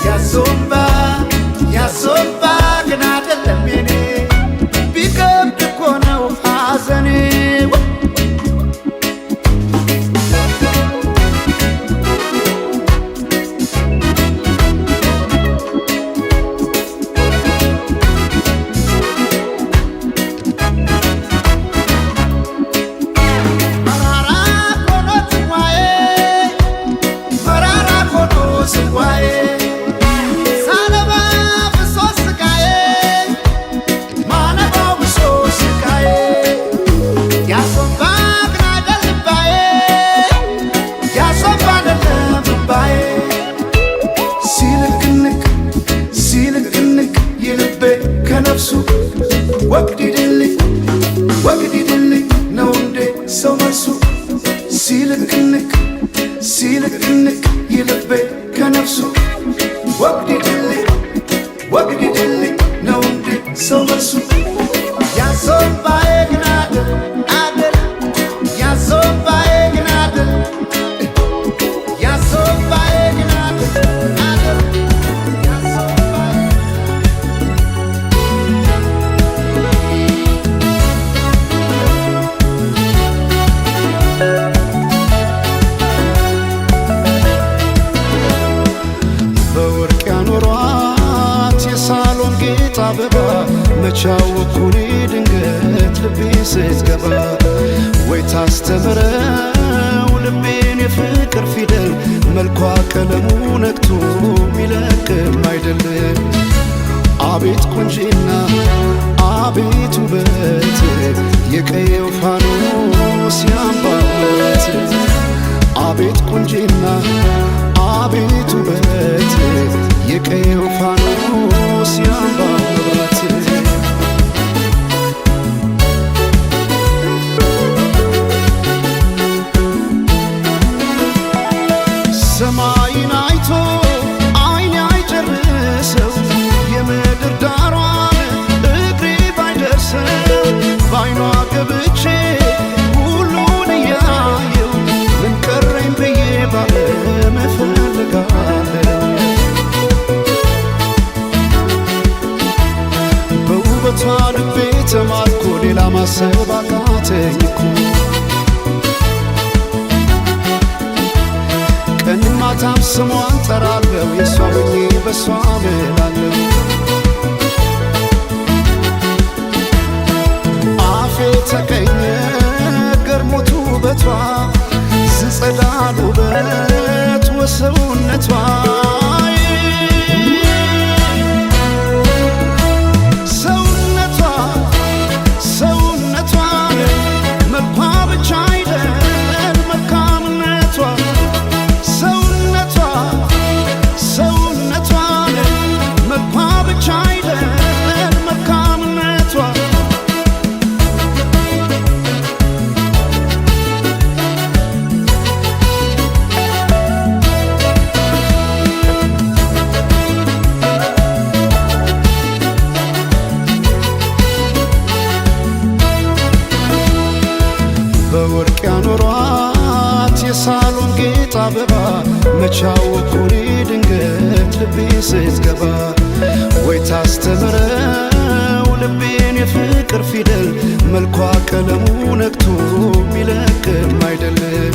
Speaker 1: ያሶባ ያሶባ ግን አደለም የኔ ቢከብድ እኮ ነው ሐዘኔ ከነፍሱ ወግዲድልኝ ወግዲድልኝ ነው እንዴ ሰው መልሱ ሲልክንክ ሲልክንክ ይልቤ ከነፍሱ ወግዲድልኝ ወግዲድልኝ ነው እንዴ ሰው መልሱ ያሶባዬ ግን አደል አደል ያሶባዬ ግን አደል ያሶባዬ ግን አደል አደል በወርቅ ያኖሯት የሳሎን ጌጥ አበባ መቻወኩኔ ድንገት ልቤ ስትገባ ወይ ታስተምረው ልቤን የፍቅር ፊደል መልኳ ቀለሙ ነክቶ ሚለቅም አይደለም አቤት ቁንጂና አቤት ውበት የቀየው ፋኖስ ያምባበት አቤት ቁንጂና አቤት ውበት የቀየው ፋኖስ ያምባበት ሰማይን አይቶ አይኔ አይጨርሰው የምድር ዳሯን እግሬ ባይደርሰው በአይኗ ገብቼ ሁሉን እያየው ምን ቀረኝ ብዬ ባለም እፈልጋለሁ በውበቷ ልቤ ተማርኮ ሌላ ማሰብ አቃተኝ እኮ ቀንም ማታም ስሟን ጠራለሁ የሷ ሆኜ በሷ እምላለሁ አፌ ተቀኘ ገርሞት ውበቷ ዝጸዳል ውበት ወሰውነቷ ሰውነቷ ሰውነቷ መልኳ ብቻ አይደል መልካምነቷ ሰውነቷ ሰውነቷ መልኳ ብቻ አይደል መልካምነቷ በወርቅ ያኖሯት የሳሎን ጌጥ አበባ መቻወኩኔ ድንገት ልቤ ስትገባ ወይ ታስተምረው ልቤን መልኳ ቀለሙ ነግቶ ሚለቅም አይደለም።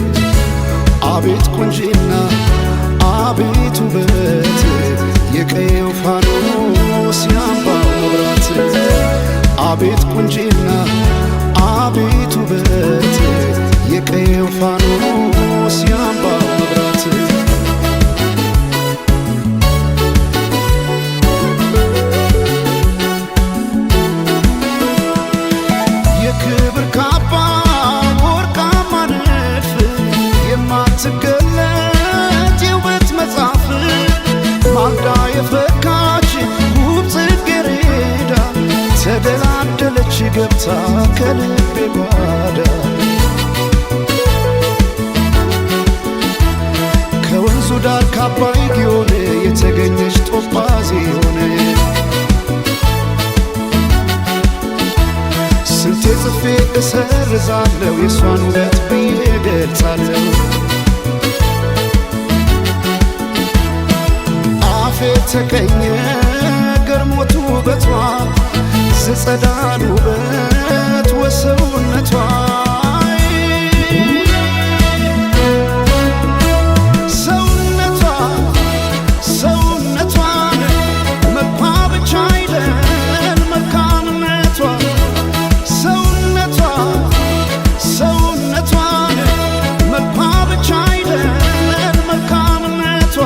Speaker 1: አቤት ቁንጂና አቤት ውበት የቀየው ፋኖስ ያምባው መብራት። አቤት ቁንጂና አቤት ውበት የቀየው ፋኖስ ያምባው መብራት። የክብር ካባ ወርቃማ ንድፍ የማትገለጥ የውበት መጽሐፍ ማልዳ የፈካች ውብ ጽጌረዳ ተደላደለች ገብታ ከልቤ ጓዳ። ከወንዙ ዳር ካባይ ጊዮን የተገኘች ጦጳዝ ሆነ ስንቴ ጽፌ እሰርዛለሁ የሷን ውበት ብዬ ገልጻለሁ። አፌ ተቀኘ ገርሞት ውበቷ ዘጸዳል ውበት ወሰውነቷ። ሰውነቷን መልኳ ብቻ አይደል መልካምነቷ። ሰውነቷን መልኳ ብቻ አይደል መልካምነቷ።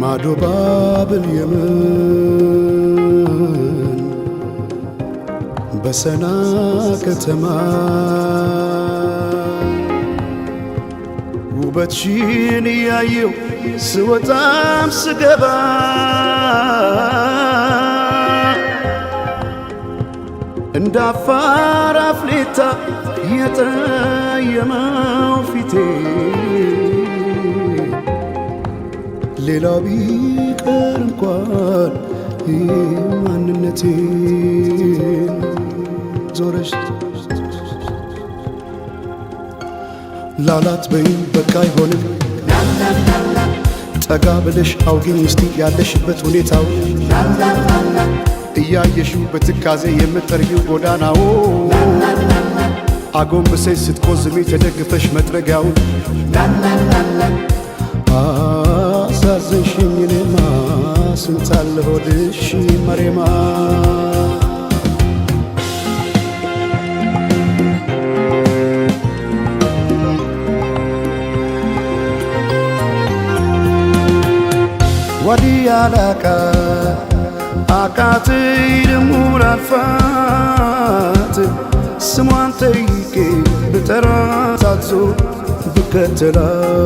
Speaker 1: ማዶ ባብል የመን በሰና ከተማ ውበትሽን እያየው ስወጣም ስገባ እንደ አፋር አፍሌታ የጠየመው ፊቴ ሌላው ቢቀር እንኳን ማንነቴን ዞረሽ ላላት በይም በቃ አይሆንም ጠጋ ብለሽ አውጊኝ እስቲ ያለሽበት ሁኔታው እያየሽው በትካዜ የምትጠርጊው ጎዳናው አጎንብሰሽ ስትቆዝሚ ተደግፈሽ መጥረጊያውን አሳዘንሽኝ እኔማ ስንታለ ሆድሽ መሬማ ወዲያላቃ አቃተይ ደሞ ላልፋት ስሟን ጠይቄ ብጠራት አዞ ብከተላት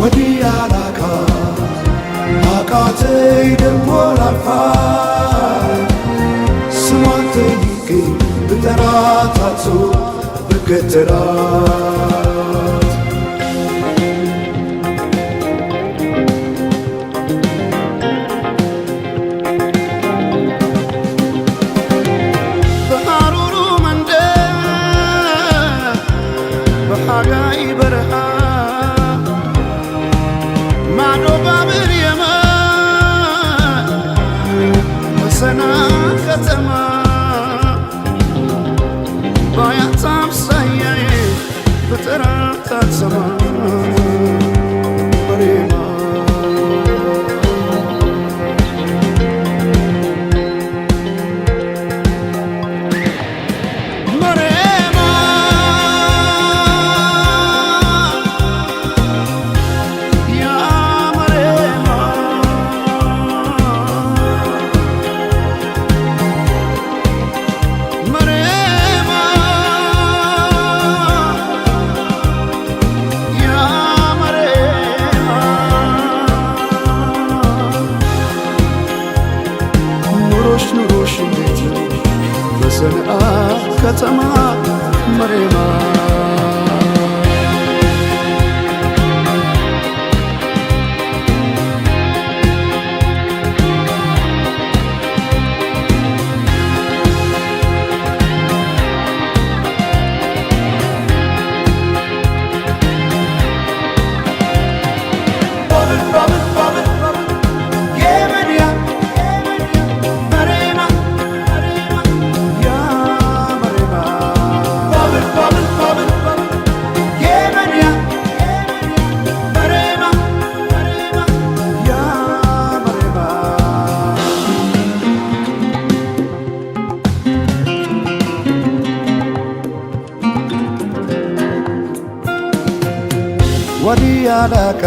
Speaker 1: ወዲያላቃ አቃተይ ደሞ ላልፋት ስሟን ጠይቄ ብጠራት አዞ ብከተላት ከተማ ባያታም ሳያዬ በሰንአ ከተማ መሬማ ወዲያላካ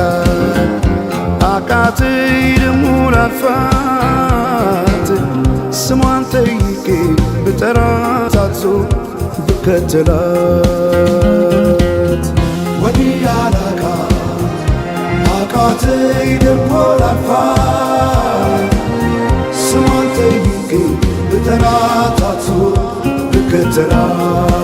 Speaker 1: አቃተይ ደሞ ላልፋት ስሟን ጠይቄ ብጠራት አዞ ብከተላት
Speaker 2: ወዲያላካ አቃተይ ደሞ ላልፋት
Speaker 1: ስሟን ጠይቄ ብጠራት አዞ ብከተላት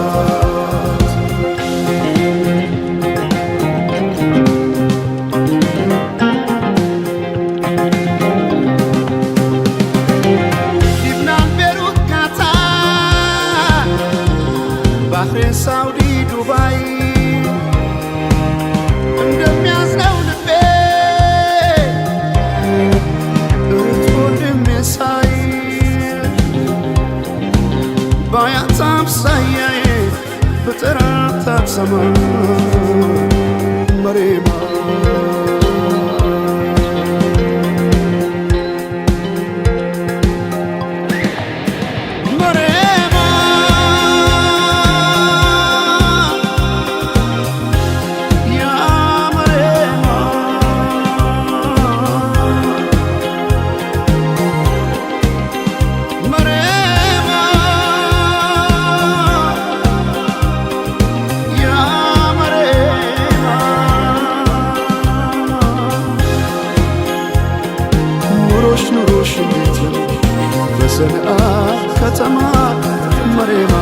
Speaker 1: ባህሬን ሳውዲ ዱባይ እንደሚያዝነው ልቤ እህት ወንድሜ ሳይ ባያት አምሳያዬ ብጠራት አትሰማ መሬማ ኑሮሽ እንዴት ነው በሰንአ ከተማ መሬማ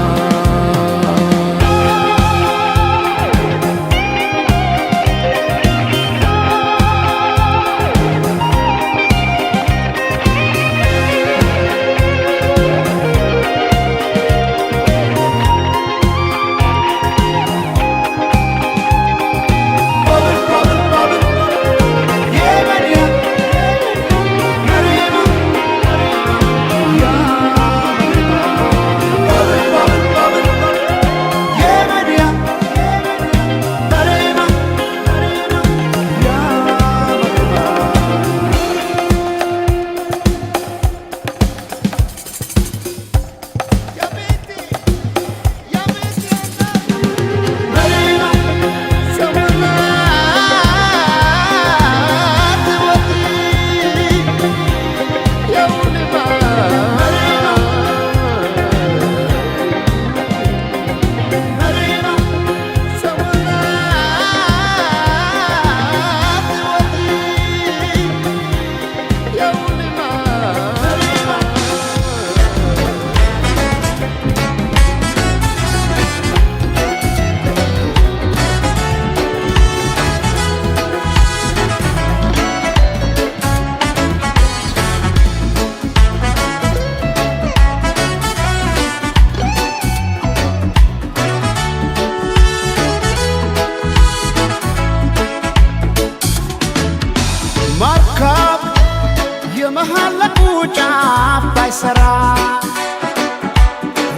Speaker 1: የመሃለቁ ጫፍ ባይሰራ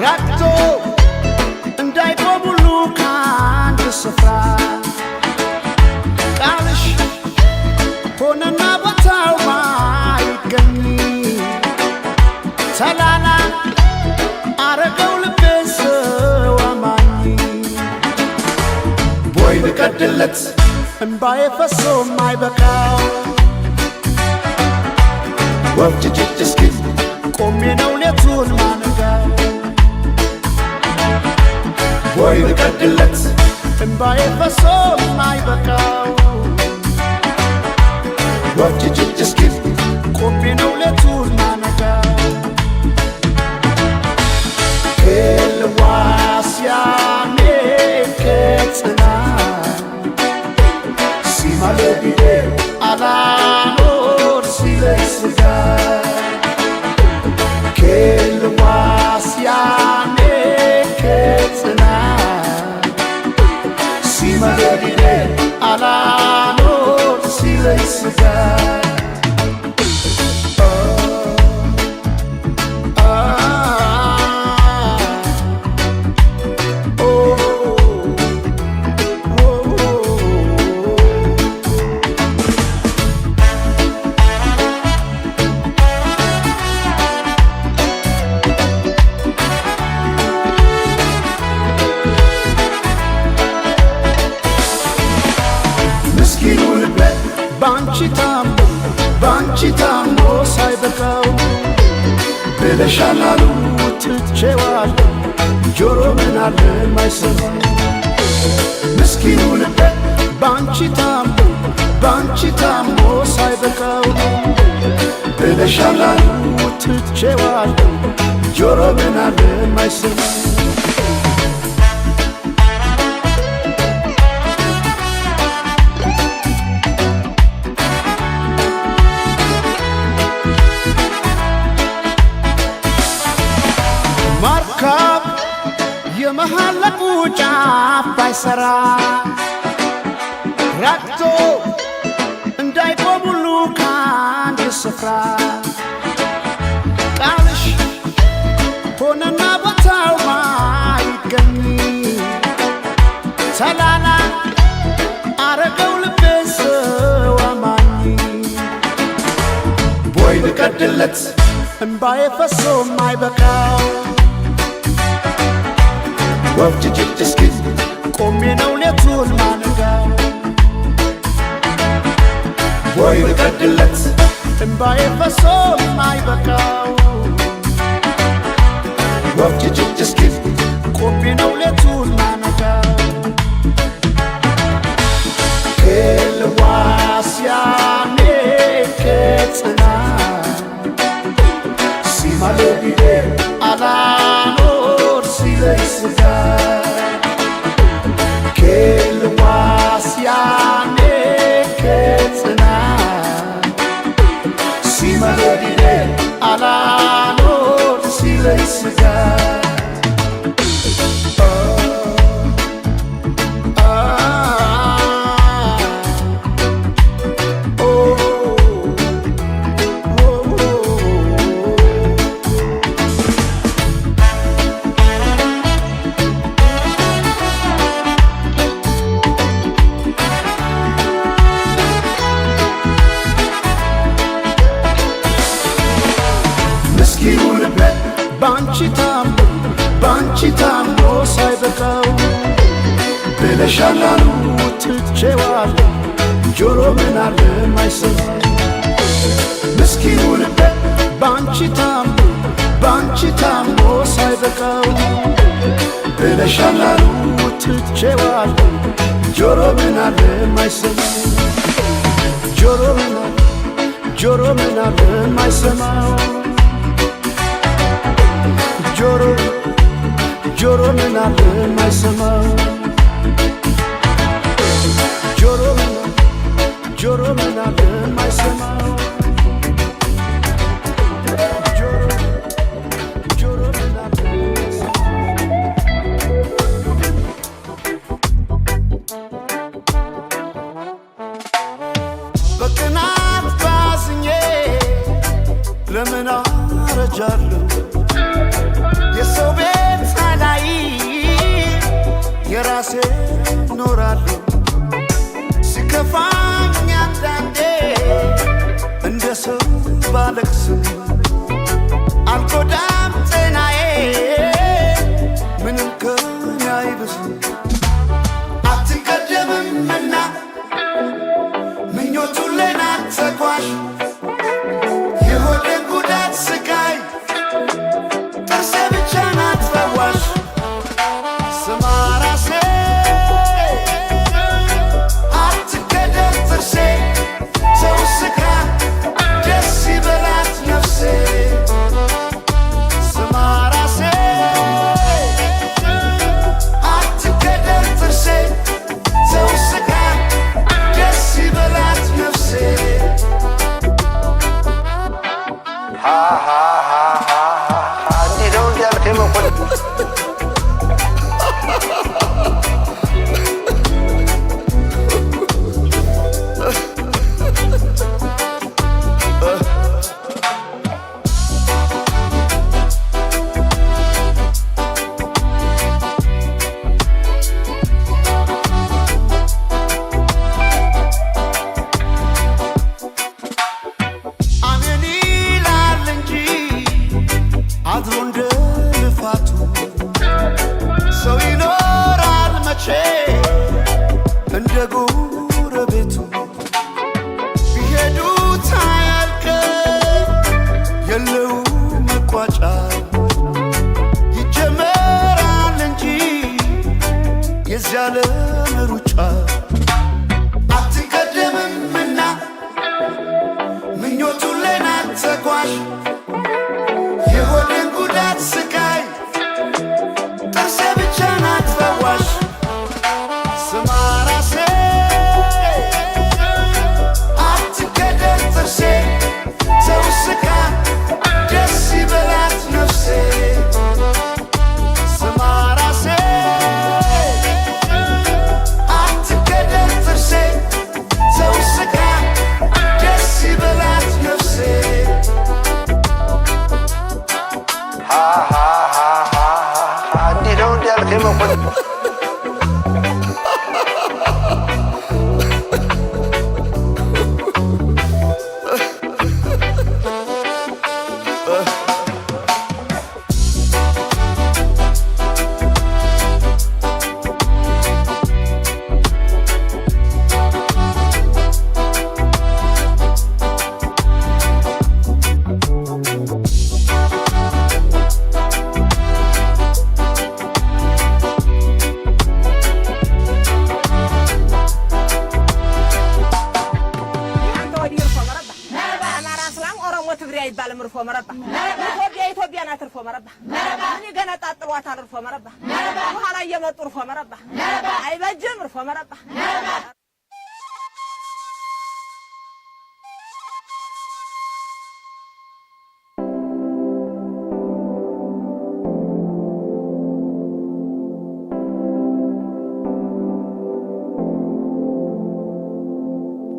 Speaker 1: ረግቶ እንዳይቆም ሁሉ ከአንድ ስፍራ ቃልሽ ሆነና ቦታው ማይገኝ ተላላ አረገው ልቤን ሰው አማኝ ቦይ ልቀድለት እምባዬ ፈሶ ማይበቃው ወፍጭጭጭ እስኪል ቆሜ ነው ሌቱን ማነጋው
Speaker 2: ቦይ ልቀድለት
Speaker 3: እምባዬ ፈሶ ማይበቃው
Speaker 2: ወፍጭጭጭ እስኪል
Speaker 3: ቆሜ ነው ሌቱን ማነጋው
Speaker 2: ሲማለዲዴ
Speaker 3: አላኖር ሲለኝ ስጋ ኬልዋስያኔ ከጽና
Speaker 2: ሲማለዲዴ
Speaker 3: አላኖር ሲለኝ ስጋ
Speaker 2: ምስኪኑ ልቤ
Speaker 3: ባንቺ ታሞ ሳይበቃው
Speaker 2: ብለሻል አሉ
Speaker 3: ትቼዋለሁ ጆሮ ምን አለ ማይሰማ
Speaker 2: ምስኪኑ ልቤ
Speaker 3: ባንቺ ታሞ ሳይበቃው
Speaker 2: ብለሻል አሉ
Speaker 3: ትቼዋለሁ ጆሮ ምን አለ ማይሰማ ማርካብ የመሃለቁ ጫፍ ባይሰራ ራቅቶ እንዳይቆም ሁሉ ከአንድ ስፍራ ቃልሽ ሆነና ቦታው ማይገኝ ተላላ አረገው ልቤን ሰው አማኝ
Speaker 2: ቦይ ልቀድለት
Speaker 3: እምባዬ ፈሶ ማይበቃው
Speaker 2: ወፍ ጭጭጭ እስኪል
Speaker 3: ቆሜ ነው ሌቱን ማነጋው
Speaker 2: ቦይ ልቀድለት
Speaker 3: እምባዬ ፈሶ ማይበቃው
Speaker 2: ወፍ ጭጭጭ እስኪል
Speaker 3: ቆሜ ነው ሌቱን ማነጋው
Speaker 2: ኬልዋስያኔ
Speaker 3: ከጽና
Speaker 2: ሲማለዲዴ
Speaker 3: አላኖር ሲለኝ ስጋ
Speaker 2: ኬልዋስያኔ
Speaker 3: ከጽና
Speaker 2: ሲማለዲዴ
Speaker 3: አላኖር ሲለኝ ስጋ
Speaker 2: ምስኪኑ ልቤ
Speaker 3: ባንቺ ታሞ ሳይበቃው
Speaker 2: ብለሻል አሉ
Speaker 3: ትቼዋለሁ ጆሮ ምን አለ ማይሰማ
Speaker 2: ምስኪኑ ልቤ
Speaker 3: ባንቺ ታሞ ሳይበቃው
Speaker 2: ብለሻል አሉ
Speaker 3: ትቼዋለሁ ጆሮ ምን አለ ማይሰማ ጆሮ ምን አለ ማይሰማው ጆሮ ምን አለ ማይሰማው ጆሮ ምን አለ ማይሰማው ጆሮ ምን አለ በቅናት ባዝኜ ለምን አረጃለሁ የሰው ቤት ሳላይ የራሴ ኖራለሁ ሲከፋኝ አንዳንዴ እንደ ሰው ባለቅስም አልጎዳም ጤናዬ ምንም ከኔ አይብስም
Speaker 2: አትቀደምምና ምኞቱን ሌናት ተጓዥ የሆዴን ጉዳት ስቃይ ጥርሴ ብቻ ናት ፈዋሽ
Speaker 3: ስማ ራሴ
Speaker 2: አትገደል ጥርሴ ሰው ስካ ደስ ይበላት ነፍሴ
Speaker 3: ቤቱ ቢሄዱት አያልቅም የለው መቋጫ ይጀመራል እንጂ የዚህ ዓለም ሩጫ አትቀደምምና ምኞቱን ላይ ናት ተጓዥ የሆድን ጉዳት ስቃይ ጥርሴ ብቻ ናት ፈዋሽ ስማ ራሴ አትገደል ጥርሴ ሰው ስቃ ደስ ይበላት ነፍሴ ስማ ራሴ አትገደል ጥርሴ ሰው ስቃ ደስ ይበላት ነፍሴ
Speaker 5: እንዲህ ነው እንዲያልከኝ መኮንን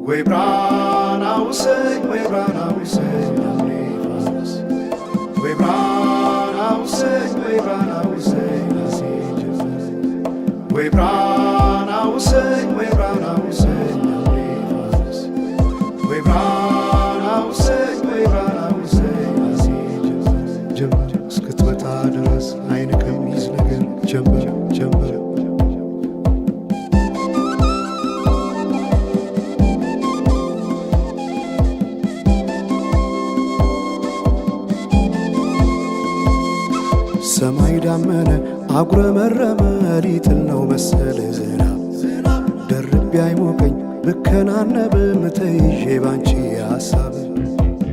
Speaker 1: ወይ ብራና ውሰኝ ወይ ብራና ውሰኝ አፍሪካስ ወይ ብራና ውሰኝ ወይ ብራና ውሰኝ አሲጅስ ወይ ብራና ውሰኝ ወይ ብራና ውሰኝ አፍሪካስ ወይ ብራና ውሰኝ ወይ ብራና ውሰኝ አሲጅስ ጀምር እስክትመጣ ድረስ አይን ከሚይዝ ነገር ጀምር ጀምር ሰማይ ዳመነ አጉረመረመ ሊጥል ነው መሰለ ዝናብ ደርቤ አይሞቀኝ ብከናነብም ተይዤ ባንቺ ሐሳብ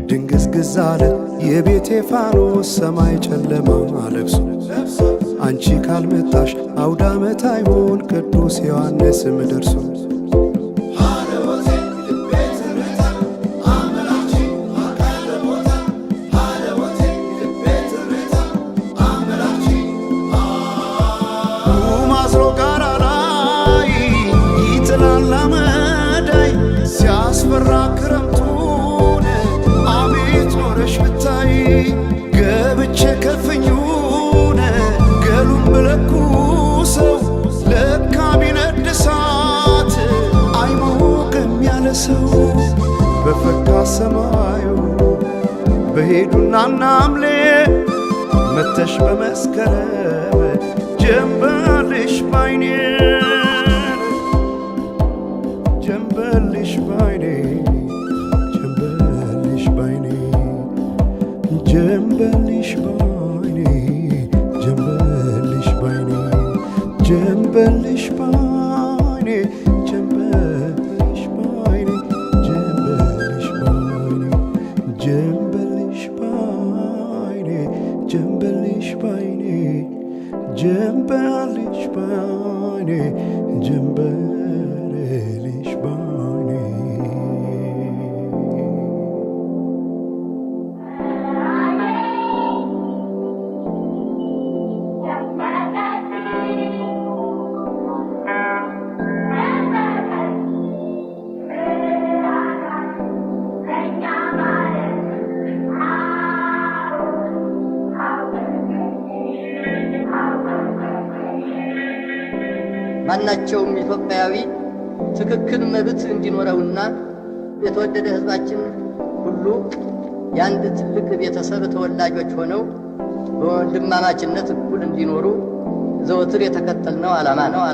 Speaker 1: ድንግዝግዝ አለ የቤቴ ፋኖስ ሰማይ ጨለማ ለብሶ አንቺ ካልመጣሽ አውደ ዓመት አይሆን ቅዱስ ዮሐንስም ደርሶ ሲያስፈራ ክረምቱን አቤት ኖረሽ ብታይ ገብቼ ከፍኙን ገሉን ብለኩ ሰው ለካ ቢነድ እሳት አይሞቅም ያለ ሰው በፈካ ሰማዩ በሄዱና ናምሌ መተሽ በመስከረም ጀንበልሽ ባይኔ ጀንበልሽ ባይኔ ጀንበልሽ ባይኔ ጀንበልሽ ባይኔ ጀንበልሽ ባይኔ ጀንበልሽ ባይኔ ጀንበልሽ ባይኔ ጀንበልሽ ባይኔ ጀንበልሽ ባይኔ ጀንበልሽ ባይኔ ጀንበልሽ ባይኔ ጀንበልሽ ባይኔ
Speaker 6: ማናቸውም ኢትዮጵያዊ ትክክል መብት እንዲኖረውና የተወደደ ሕዝባችን ሁሉ የአንድ ትልቅ ቤተሰብ ተወላጆች ሆነው በወንድማማችነት እኩል እንዲኖሩ ዘወትር የተከተልነው ዓላማ ነው።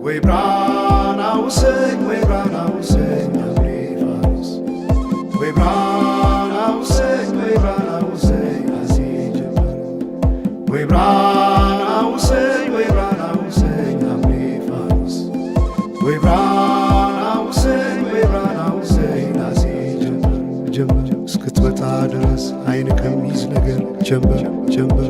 Speaker 1: ወይ ብርሃን አውሰኝ ወይ ብርሃን አውሰኝ አምሬ ፋኖስ ወይ ብርሃን አውሰኝ ወይ ብርሃን አውሰኝ አሴ ጀመር ወይ ብርሃን አውሰኝ ወይ ብርሃን አውሰኝ አምሬ ፋኖስ ወይ ብርሃን አውሰኝ ወይ ብርሃን አውሰኝ አሴ ጀመር እስክትመጣ ድረስ አይን ከሚይዝ ነገር ጀንበር ጀንበር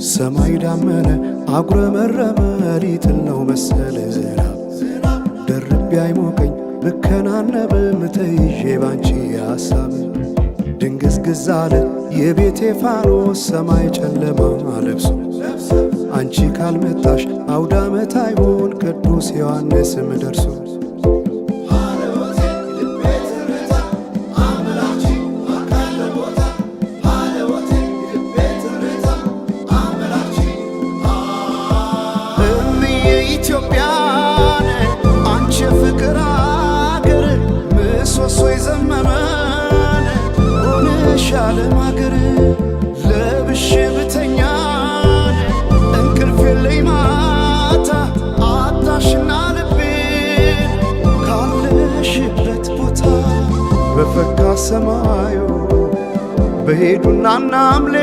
Speaker 1: ሰማይ ዳመነ አጉረመረመ ሊጥል ነው መሰለ ዝናብ ደርቤ አይሞቀኝ ብከናነብ ምተይዤ ባንቺ ሐሳብ ድንግዝግዝ አለ የቤቴ ፋኖስ ሰማይ ጨለማ ለብሶ አንቺ ካልመጣሽ አውደ ዓመት አይሆን ቅዱስ ዮሐንስም ደርሶ ኢትዮጵያን አንቺ ፍቅር አገር ምሰሶ የዘመመን ሆነሽ ዓለም አገር ለብሼ ብተኛን እንቅልፍ የለኝ ማታ አጣሽና ልቤን ካለሽበት ቦታ በፈካ ሰማዩ በሄዱና ናምሌ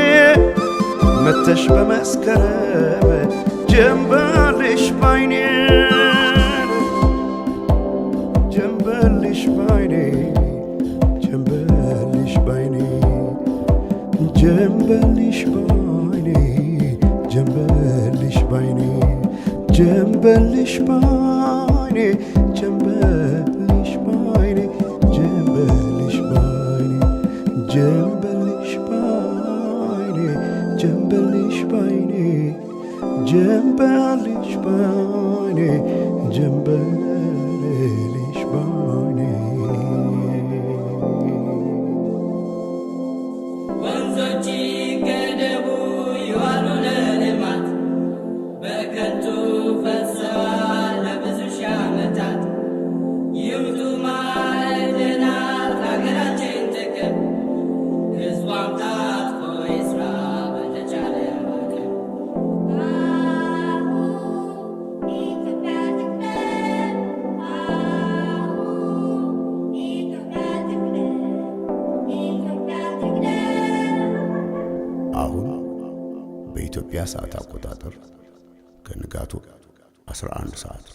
Speaker 1: መተሽ በመስከረም ጀንበልሽ ባይኔ ጀንበልሽ ባይኔ ጀንበልሽ ባይኔ ጀንበልሽ ባይኔ ጀንበልሽ ባይኔ ጀንበልሽ ባይኔ ጀንበልሽ ባይኔ ጀንበልሽ ባይኔ ጀንበልሽ ባይኔ ጀንበልሽ ባይኔ ጀንበልሽ ባይኔ ጀንበልሽ ባይኔ
Speaker 7: ወንዞች ገደቡ ይዋሉ ለልማት በከንቱ ፈሰዋል ለብዙ ሺህ ዓመታት ይምጡ ማዕድናት ለሀገራችን ጥቅም ሕዝቧም ታጥቆ ይስራ በተቻለ አቅም
Speaker 1: አሁን በኢትዮጵያ ሰዓት አቆጣጠር ከንጋቱ 11 ሰዓት